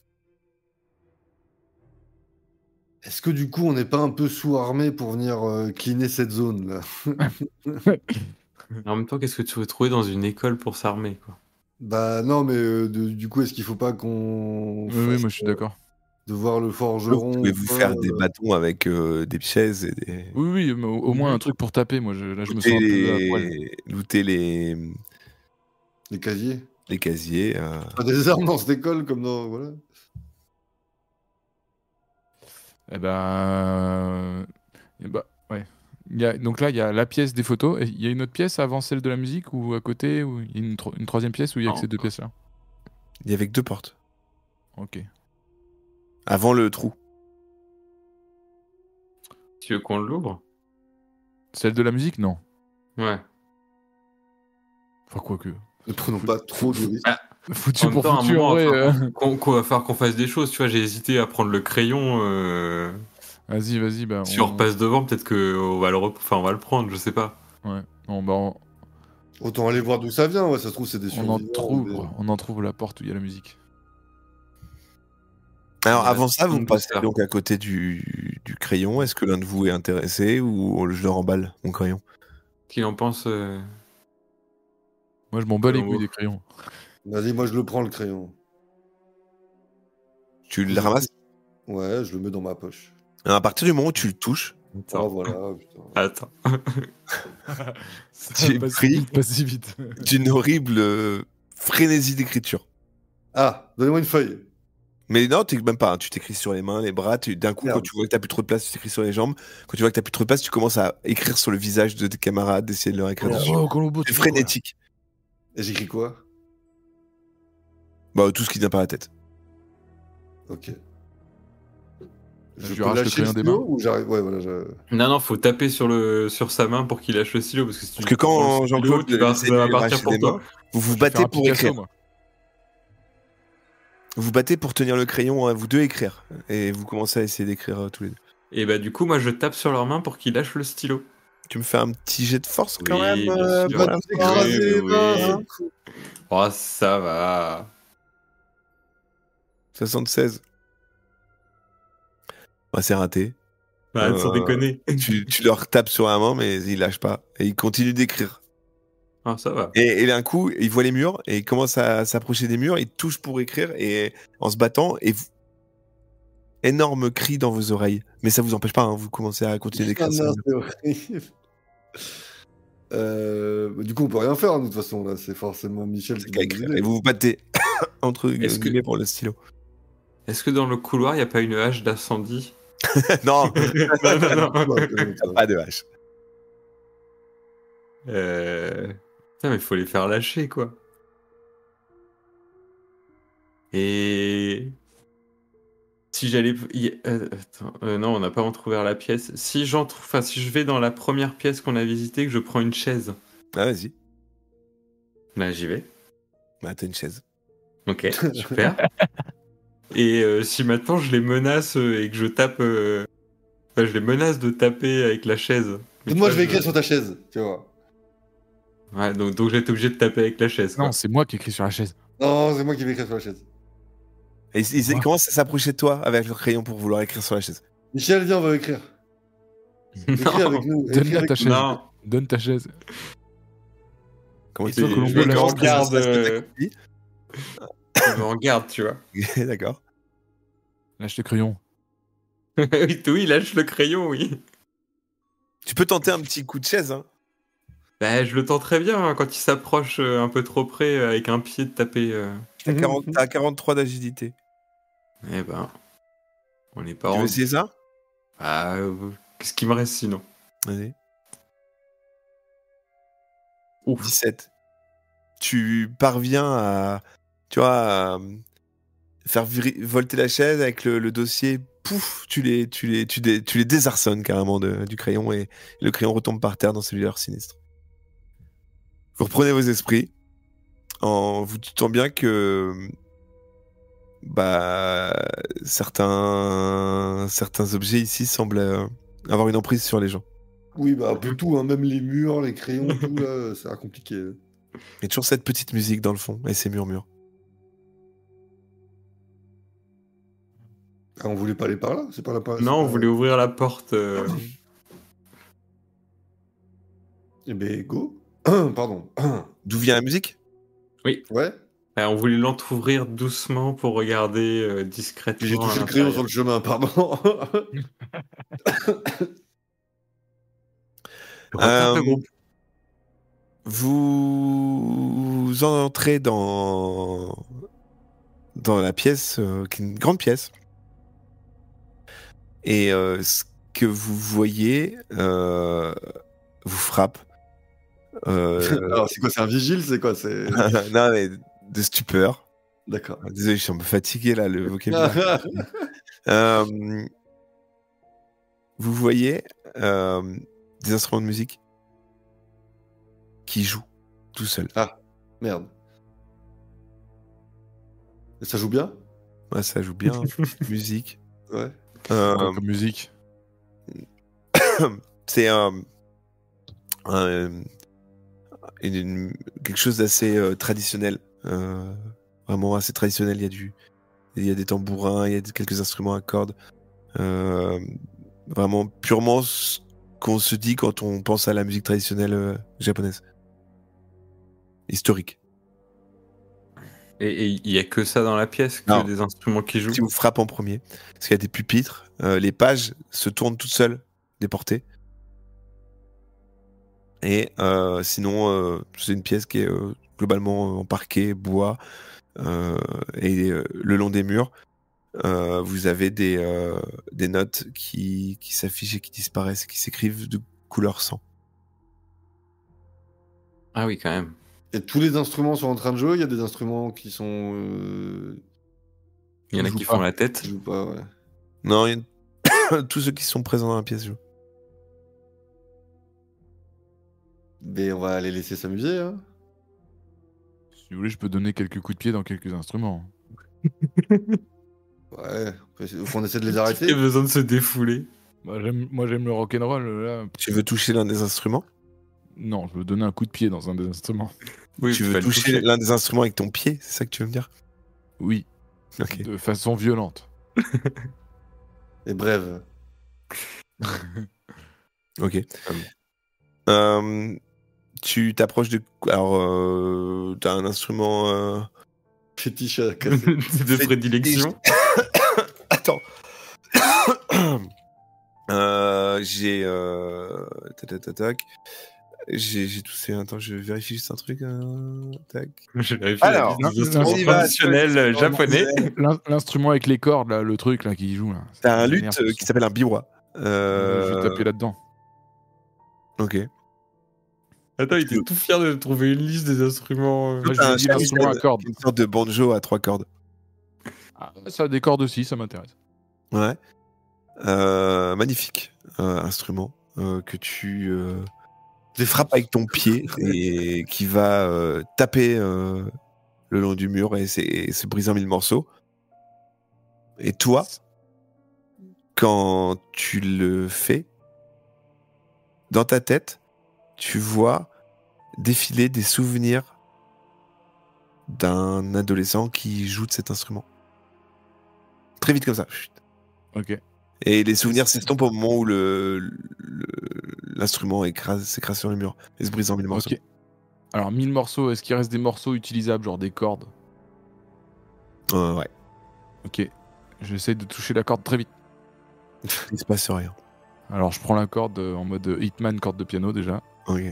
Est-ce que du coup, on n'est pas un peu sous-armé pour venir cleaner cette zone là? En même temps, qu'est-ce que tu veux trouver dans une école pour s'armer, quoi? Bah non, mais du coup, est-ce qu'il faut pas qu'on Oui, moi je suis d'accord. de voir le Vous forgeron pouvez ou vous quoi, faire des bâtons avec des chaises et des... Oui, mais au moins un truc pour taper. Moi, là, je me sens looter un peu à poil. looter les casiers. les casiers. Pas des armes dans cette école comme dans voilà. Ouais. Donc là, il y a la pièce des photos. Et il y a une autre pièce avant celle de la musique ou à côté, ou il y a une troisième pièce où il y a que ces deux pièces-là. Il y avait que 2 portes. Ok. Avant le trou. Tu veux qu'on l'ouvre? Celle de la musique, non. Ouais. Enfin, quoique. Ne prenons pas trop de risques. Foutu En même pour temps, à un foutu, en moment, vrai. qu'on va falloir qu'on fasse des choses, tu vois, j'ai hésité à prendre le crayon. Vas-y, bah. Si on repasse devant, peut-être qu'on va on va le prendre, je sais pas. Ouais. Non, bah, Autant aller voir d'où ça vient, ouais, ça se trouve c'est des survivants. on en trouve la porte où il y a la musique. Alors Ouais, avant ça, vous une passez douceur. donc à côté du crayon. Est-ce que l'un de vous est intéressé ou je le remballe, mon crayon? Qu'il en pense Moi, je m'en bats les Colombo. couilles des crayons. Vas-y, moi je le prends le crayon. Tu le ramasses? Ouais, je le mets dans ma poche. Alors, à partir du moment où tu le touches, Ah voilà, putain. Attends. Tu es pris Pas si vite. d'une horrible frénésie d'écriture. Ah, donnez-moi une feuille. Mais non, même pas. Tu t'écris sur les mains, les bras. D'un coup, Merde. quand tu vois que t'as plus trop de place, tu t'écris sur les jambes. Quand tu vois que t'as plus trop de place, tu commences à écrire sur le visage de tes camarades, d'essayer de leur écrire dessus. Oh, Colombo, C'est tu fais quoi, là frénétique. Et j'écris quoi? Bah, tout ce qui vient par la tête. Ok. Je Je lui peux arrache le lâcher le crayon des stylo mains. ou j'arrive? Ouais, voilà. Non, faut taper sur sa main pour qu'il lâche le stylo. Parce que, si tu Parce que prends quand le stylo, Jean-Claude ça va partir pour des toi. mains, vous vous Je vais faire battez un pour Picasso, écrire. moi. Vous vous battez pour tenir le crayon, vous deux écrire. Et vous commencez à essayer d'écrire tous les deux. Et bah, du coup, moi, je tape sur leur main pour qu'ils lâchent le stylo. Tu me fais un petit jet de force quand Oui, même bien sûr. Va voilà. tout écraser les Oui, mains, oui. c'est cool. Oh, ça va. 76. Bah, c'est raté. Bah, sans déconner. Tu leur tapes sur la main, mais ils lâchent pas. Et ils continuent d'écrire. Ah, ça va. Et d'un coup, ils voient les murs et ils commencent à s'approcher des murs. Ils touchent pour écrire et en se battant. Et énorme cri dans vos oreilles. Mais ça vous empêche pas, hein, vous commencez à continuer d'écrire. Ah ça. non, c'est horrible. Du coup, on peut rien faire, de toute façon, là. C'est forcément Michel C'est qui qu'à doit écrire. nous Et aider. vous vous battez entre Est-ce que- guillemets pour le stylo. Est-ce que dans le couloir, il n'y a pas une hache d'incendie? Non, Non. pas de hache. Putain, mais faut les faire lâcher, quoi. Et si si j'allais. Attends, non, on n'a pas entrouvert la pièce. Si enfin, si je vais dans la première pièce qu'on a visitée, que je prends une chaise, Ah, vas-y. là j'y vais. Bah, t'as une chaise. Ok, super. Et si maintenant je les menace et que je tape. Enfin, je les menace de taper avec la chaise. Mais Moi, tu je vois, vais écrire sur ta chaise, tu vois. Ouais, donc j'ai été obligé de taper avec la chaise. Quoi. Non, c'est moi qui écris sur la chaise. Non, c'est moi qui vais écrire sur la chaise. Et ils commencent à s'approcher de toi avec leur crayon pour vouloir écrire sur la chaise. Michel, viens, on va écrire. Écris Non, avec nous. Donne-la ta chaise. non. Donne ta chaise. Comment Et tu toi, veux Colombo, je la me chaise. regarde. ça, Je me regarde, tu vois. D'accord. Lâche le crayon. Oui, lâche le crayon, oui. Tu peux tenter un petit coup de chaise, hein. Bah, je le tends très bien hein, quand il s'approche un peu trop près avec un pied de taper. T'as 43 d'agilité. Eh ben, on n'est pas Tu veux rendu. essayer ça? Ah, qu'est-ce qui me reste sinon? Vas-y. Ouf. 17. Tu parviens à, tu vois, à faire volter la chaise avec le dossier. Pouf, tu les désarçonnes carrément du crayon et le crayon retombe par terre dans celui de leur sinistre. Vous reprenez vos esprits en vous doutant bien que bah certains objets ici semblent avoir une emprise sur les gens. Oui, bah un peu tout, hein, même les murs, les crayons, tout là, ça a compliqué. Il y a toujours cette petite musique dans le fond et ces murmures. Ah, on voulait pas aller par là, c'est pas là. Non, on voulait ouvrir la porte. Eh ben, go. Pardon. D'où vient la musique? Ouais. On voulait l'entrouvrir doucement pour regarder discrètement. Puis j'ai touché à le crayon l'intérieur. sur le chemin, pardon. Retape le groupe. Vous entrez dans la pièce, qui est une grande pièce. Et ce que vous voyez vous frappe. Alors, c'est quoi, c'est un vigile, c'est quoi, c'est... Non, mais de stupeur. D'accord. Désolé, je suis un peu fatigué là, le vocabulaire. Vous voyez des instruments de musique qui jouent tout seuls. Ah, merde. Et ça joue bien? Ouais, ça joue bien, musique. Ouais. Euh, Quoi comme musique? c'est quelque chose d'assez traditionnel. Vraiment assez traditionnel. Il y a des tambourins, il y a quelques instruments à cordes. Vraiment purement ce qu'on se dit quand on pense à la musique traditionnelle japonaise. Historique. Et il y a que ça dans la pièce, que Non. des instruments qui jouent. Qui vous frappe en premier. Parce qu'il y a des pupitres, les pages se tournent toutes seules, déportées. Et sinon, c'est une pièce qui est globalement en parquet, bois, et le long des murs, vous avez des notes qui s'affichent et qui disparaissent, et qui s'écrivent de couleur sang. Ah oui, quand même. Et tous les instruments sont en train de jouer, il y a des instruments qui sont... Il y en a joue qui pas. font la tête. qui jouent pas, ouais. Non, tous ceux qui sont présents dans la pièce jouent. Mais on va les laisser s'amuser, hein. Si vous voulez, je peux donner quelques coups de pied dans quelques instruments. Ouais, faut qu'on essaie de les Il y a arrêter. besoin de se défouler. Bah, moi, j'aime le rock'n'roll. Là. Tu veux toucher l'un des instruments? Non, je veux donner un coup de pied dans un des instruments. Oui, Tu vas veux le toucher l'un des instruments avec ton pied? C'est ça que tu veux me dire? Oui, Ok. de façon violente. Et bref. Ok. Tu t'approches de... Alors, t'as un instrument... Fétiche à casser. de prédilection. Attends. J'ai... Tac. J'ai toussé. Attends, je vérifie juste un truc. Tac. Je vérifie Alors, la liste des non, instruments on y va, traditionnels japonais. L'instrument avec les cordes, là, le truc là qui joue. Là. T'as un Ça luth m'énerve, qui s'appelle un biwa. Je vais taper là-dedans. Ok. Attends, il était tout fier de trouver une liste des instruments. Moi, T'as je un dis l'instrument à cordes. une sorte de banjo à 3 cordes. Ah, ça a des cordes aussi, ça m'intéresse. Ouais. Magnifique instrument que tu frappes avec ton pied et qui va taper le long du mur et se briser en 1000 morceaux. Et toi, quand tu le fais, dans ta tête, tu vois défiler des souvenirs d'un adolescent qui joue de cet instrument. Très vite comme ça. Chut. Ok. Et les souvenirs s'estompent au moment où l'instrument s'écrase sur le mur et se brise en 1000 morceaux. Ok. Alors 1000 morceaux, est-ce qu'il reste des morceaux utilisables, genre des cordes? Ouais, Ok. J'essaie de toucher la corde très vite. il se passe rien. Alors je prends la corde en mode Hitman, corde de piano déjà. Ok.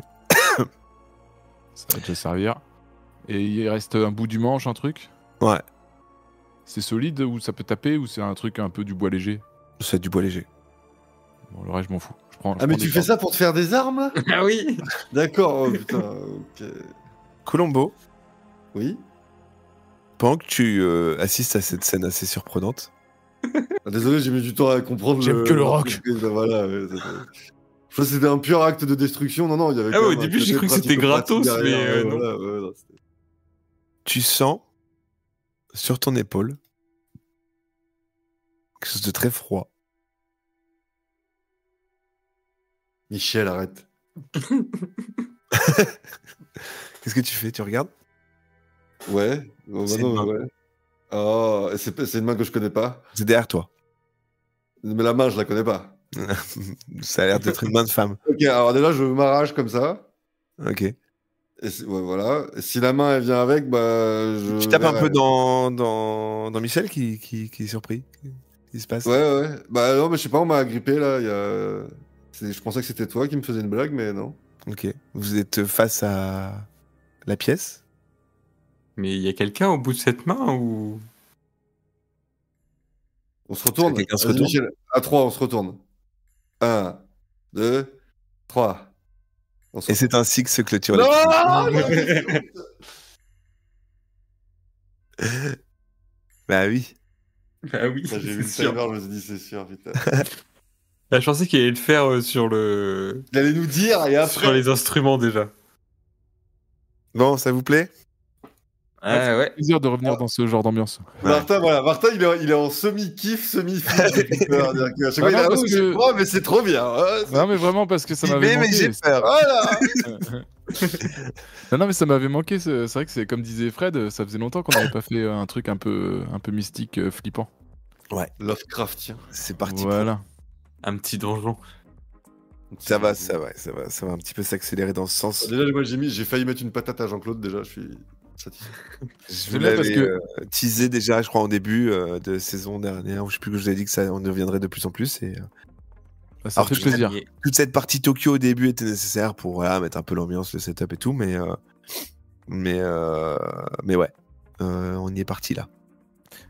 Ça va déjà servir. Et il reste un bout du manche, un truc. Ouais, C'est solide ou ça peut taper ou c'est un truc un peu du bois léger? c'est du bois léger. Bon, le reste, je m'en fous. Je prends Ah, mais des tu fais cordes. ça pour te faire des armes là? Ah oui. D'accord, oh putain, ok. Colombo, Oui. pendant que tu assistes à cette scène assez surprenante, Ah, désolé, j'ai mis du temps à comprendre. J'aime que le rock. Voilà, ouais, je pense que c'était un pur acte de destruction. Non, non, il y avait Ah quand ouais, au même un début, j'ai côté cru que c'était pratico-pratique gratos, derrière, mais ouais, non. voilà, ouais, non, c'était- tu sens sur ton épaule quelque chose de très froid. Michel, arrête. Qu'est-ce que tu fais? Tu regardes? Ouais, oh, C'est bah non, une main. ouais. Oh, et c'est une main que je connais pas. C'est derrière toi. Mais la main, je la connais pas. Ça a l'air d'être une main de femme. Ok, alors déjà, je m'arrache comme ça. Ok. Et ouais, voilà. Et si la main, elle vient avec, bah. Tu tapes un verrai. peu dans Michel qui est surpris. Qu'est-ce qui se passe? Ouais, ouais. Bah non, mais je sais pas, on m'a agrippé là. Je pensais que c'était toi qui me faisais une blague, mais non. Ok. Vous êtes face à la pièce. Mais il y a quelqu'un au bout de cette main ou... On se retourne. Quelqu'un se Vas-y, retourne Michel. À 3, on se retourne. 1, 2, 3. On se Et c'est ainsi que se clôture Non, l'épisode. Bah oui. Ah oui, J'ai vu le c'est sûr. timer, je me suis dit, c'est sûr, putain. Ah, je pensais qu'il allait le faire sur le... Il allait nous dire, et après. sur les instruments déjà. Bon, ça vous plaît? Ah ouais. Plaisir de revenir dans ce genre d'ambiance. Martin, voilà. Martin, il est en semi-kiff, semi-flip. depuis tout à l'heure. C'est-à-dire qu'à chaque fois, il Ah est non, là, parce oh, que- j'ai froid, mais c'est trop bien. Ouais, Non mais vraiment parce que ça Il m'avait met, mais manqué. j'ai peur. Voilà. Non mais ça m'avait manqué. C'est vrai que c'est comme disait Fred, ça faisait longtemps qu'on n'avait pas fait un truc un peu mystique, flippant. Lovecraftien. C'est parti. Voilà. Un petit donjon. Ça va un petit peu s'accélérer dans ce sens. Déjà, moi, j'ai failli mettre une patate à Jean-Claude, déjà, je suis satisfait. Je vous C'est bien parce l'avais que- teasé déjà, je crois, en début de saison dernière, où je sais plus que je vous ai dit que ça, on y reviendrait de plus en plus. Et Bah, ça Alors, fait tout plaisir. toute cette partie Tokyo au début était nécessaire pour voilà, mettre un peu l'ambiance, le setup et tout, mais ouais, on y est parti là.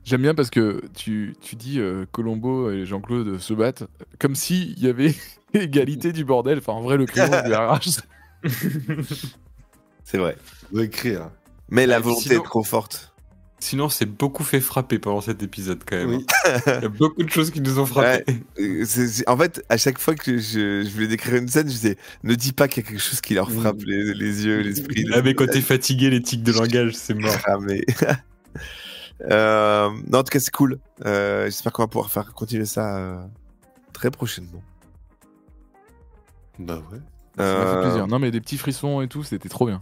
J'aime bien parce que tu dis Colombo et Jean-Claude se battent comme s'il y avait égalité du bordel. Enfin, en vrai, le crayon lui arrache. C'est vrai. On doit écrire. Mais la Et puis volonté sinon- est trop forte. Sinon, c'est beaucoup fait frapper pendant cet épisode quand même. Oui. Il y a beaucoup de choses qui nous ont frappé. En fait, à chaque fois que je voulais décrire une scène, je disais ne dis pas qu'il y a quelque chose qui leur frappe les yeux, l'esprit. Ah, mais quand t'es fatigué, les tics de langage, c'est mort. cramé. Non, en tout cas, c'est cool. J'espère qu'on va pouvoir faire continuer ça très prochainement. Bah ouais. Ça m'a fait plaisir. Non, mais des petits frissons et tout, c'était trop bien.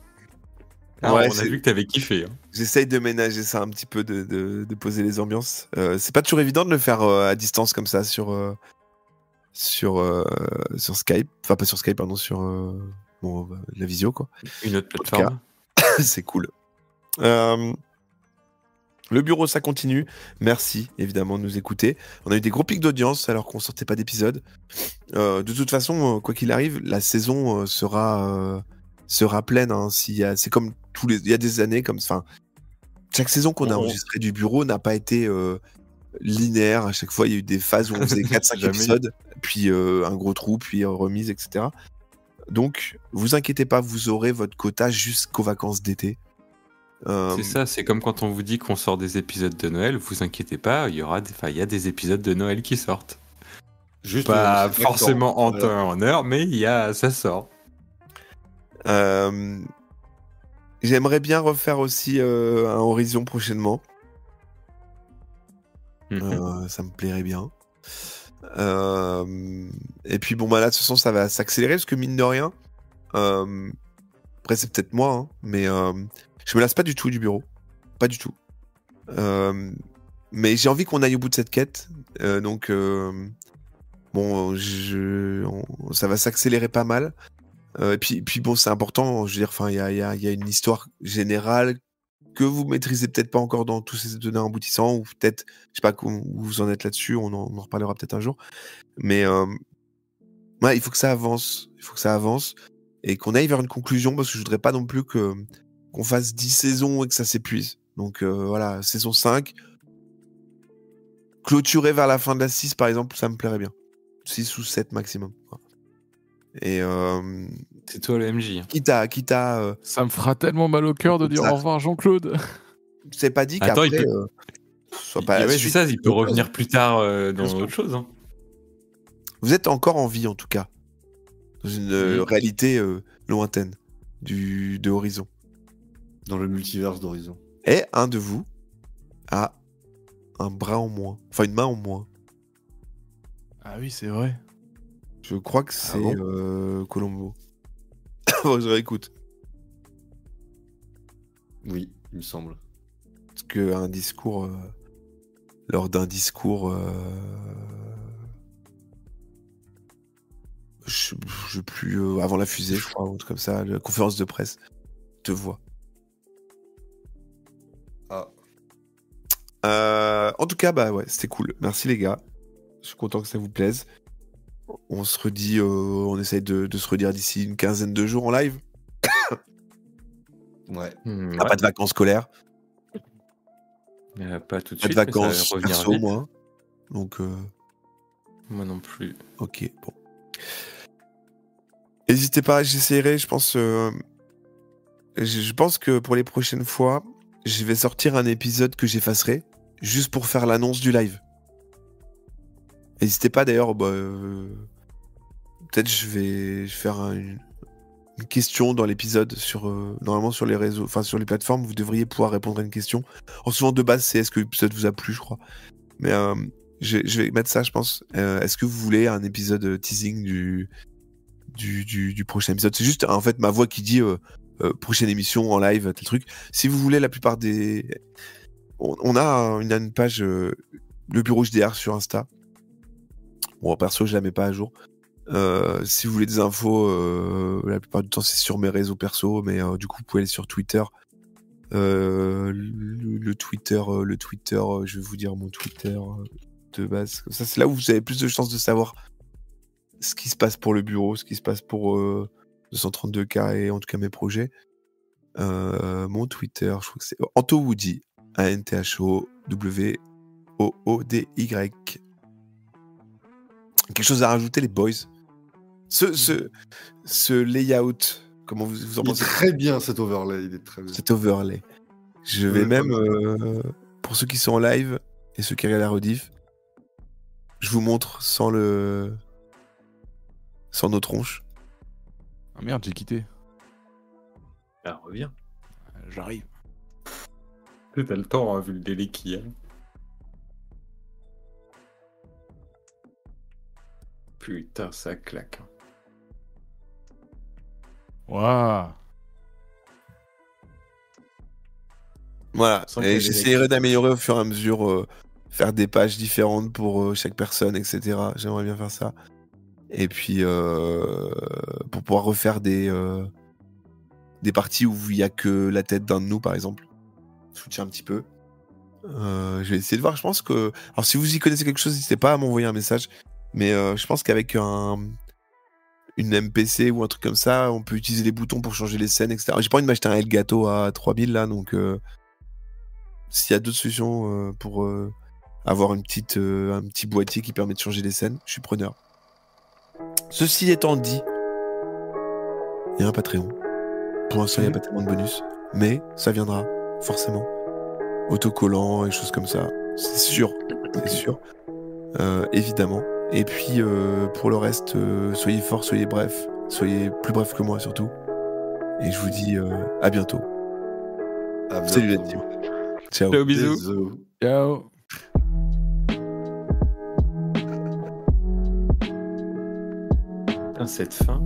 Ah, Ouais, on a c'est- vu que t'avais kiffé. Hein. J'essaye de ménager ça un petit peu, de poser les ambiances. C'est pas toujours évident de le faire à distance comme ça sur Skype. Enfin, pas sur Skype, pardon, sur la visio, quoi. Une autre tout plateforme. C'est cool. Le bureau, ça continue. Merci, évidemment, de nous écouter. On a eu des gros pics d'audience alors qu'on sortait pas d'épisode. De toute façon, quoi qu'il arrive, la saison sera pleine. Hein, c'est comme il y a des années, enfin, chaque saison qu'on a enregistré du bureau n'a pas été linéaire. À chaque fois, il y a eu des phases où on faisait 4-5 Jamais. épisodes, puis un gros trou, puis remise, etc. Donc, vous inquiétez pas, vous aurez votre quota jusqu'aux vacances d'été. C'est ça, c'est comme quand on vous dit qu'on sort des épisodes de Noël, vous inquiétez pas, il y a des épisodes de Noël qui sortent. Juste Pas c'est forcément en voilà. temps et en heure, mais ça sort. J'aimerais bien refaire aussi un Horizon prochainement. Ça me plairait bien. Et puis bon, bah là, de toute façon, ça va s'accélérer parce que mine de rien, après, c'est peut-être moi, hein, mais je me lasse pas du tout du bureau. Pas du tout. Mais j'ai envie qu'on aille au bout de cette quête. Donc, bon, ça va s'accélérer pas mal. Et puis bon, c'est important. Je veux dire, enfin, il y a une histoire générale que vous maîtrisez peut-être pas encore dans tous ces tenants aboutissants, ou peut-être, je sais pas où vous en êtes là-dessus. On en reparlera peut-être un jour. Mais ouais, il faut que ça avance. Il faut que ça avance et qu'on aille vers une conclusion, parce que je voudrais pas non plus qu'on fasse 10 saisons et que ça s'épuise. Donc voilà, saison 5. Clôturer vers la fin de la 6, par exemple, ça me plairait bien. 6 ou 7 maximum. Et c'est toi le MJ. Quitte à Ça me fera tellement mal au cœur de dire au revoir Jean-Claude. c'est pas dit Attends, qu'après soit pas la c'est suite. ça, il peut revenir plus tard dans autre chose. Hein. Vous êtes encore en vie, en tout cas, dans une réalité lointaine de Horizon. Dans le multiverse d'Horizon. Et un de vous a un bras en moins, enfin une main en moins. Ah oui, c'est vrai. Je crois que c'est bon Colombo. Je réécoute. Oui, il me semble. Parce que lors d'un discours, je sais plus, avant la fusée, je crois, ou un truc comme ça, la conférence de presse, te vois. En tout cas, bah ouais, c'était cool. Merci les gars. Je suis content que ça vous plaise. On se redit, on essaye de se redire d'ici une quinzaine de jours en live. Ouais. Pas de vacances scolaires. Pas tout de Pas suite. de vacances mais ça va revenir perso, vite. moi. Donc, Moi non plus. ok, bon. N'hésitez pas, j'essaierai, je pense. Je pense que pour les prochaines fois, je vais sortir un épisode que j'effacerai, juste pour faire l'annonce du live. N'hésitez pas d'ailleurs, peut-être je vais faire une question dans l'épisode normalement sur les réseaux, enfin sur les plateformes, vous devriez pouvoir répondre à une question. En souvent de base, c'est est-ce que l'épisode vous a plu, je crois. Mais je vais mettre ça, je pense. Est-ce que vous voulez un épisode teasing du prochain épisode? C'est juste en fait ma voix qui dit prochaine émission en live, tel truc. Si vous voulez, la plupart des... On a une page, le bureau JDR sur Insta. Bon, perso, je la mets pas à jour. Si vous voulez des infos, la plupart du temps, c'est sur mes réseaux perso, mais du coup, vous pouvez aller sur Twitter. Le Twitter, je vais vous dire mon Twitter de base. Comme ça, c'est là où vous avez plus de chances de savoir ce qui se passe pour le bureau, ce qui se passe pour 232K et en tout cas mes projets. Mon Twitter, je crois que c'est AntoWoody, ANTHOWOODY. Quelque chose à rajouter, les boys? Ce layout, comment vous en Il est pensez? très bien cet overlay, il est très bien. Cet overlay. Je vais même, pour ceux qui sont en live et ceux qui regardent la rediff, je vous montre sans nos tronches. Ah merde, j'ai quitté. Ah, reviens. J'arrive. T'as le temps, hein, vu le délai qu'il y a. Putain, ça claque. Waouh. Voilà, Sans et qu'il y ait j'essaierai d'améliorer au fur et à mesure, faire des pages différentes pour chaque personne, etc. J'aimerais bien faire ça. Et puis, pour pouvoir refaire des parties où il n'y a que la tête d'un de nous, par exemple. Je vous tiens un petit peu. Je vais essayer de voir, je pense que... Alors, si vous y connaissez quelque chose, n'hésitez pas à m'envoyer un message. Mais je pense qu'avec une MPC ou un truc comme ça, on peut utiliser les boutons pour changer les scènes, etc. J'ai pas envie de m'acheter un Elgato à 3000 là, donc s'il y a d'autres solutions pour avoir un petit boîtier qui permet de changer les scènes, je suis preneur. Ceci étant dit, il y a un Patreon. Pour l'instant, il n'y a pas tellement de bonus, mais ça viendra forcément. Autocollants et choses comme ça. C'est sûr. Évidemment. Et puis, pour le reste, soyez forts, soyez brefs. Soyez plus brefs que moi, surtout. Et je vous dis à bientôt. À Salut, bientôt. Ciao. Ciao, bisous. Bisous. Ciao. Putain, cette fin.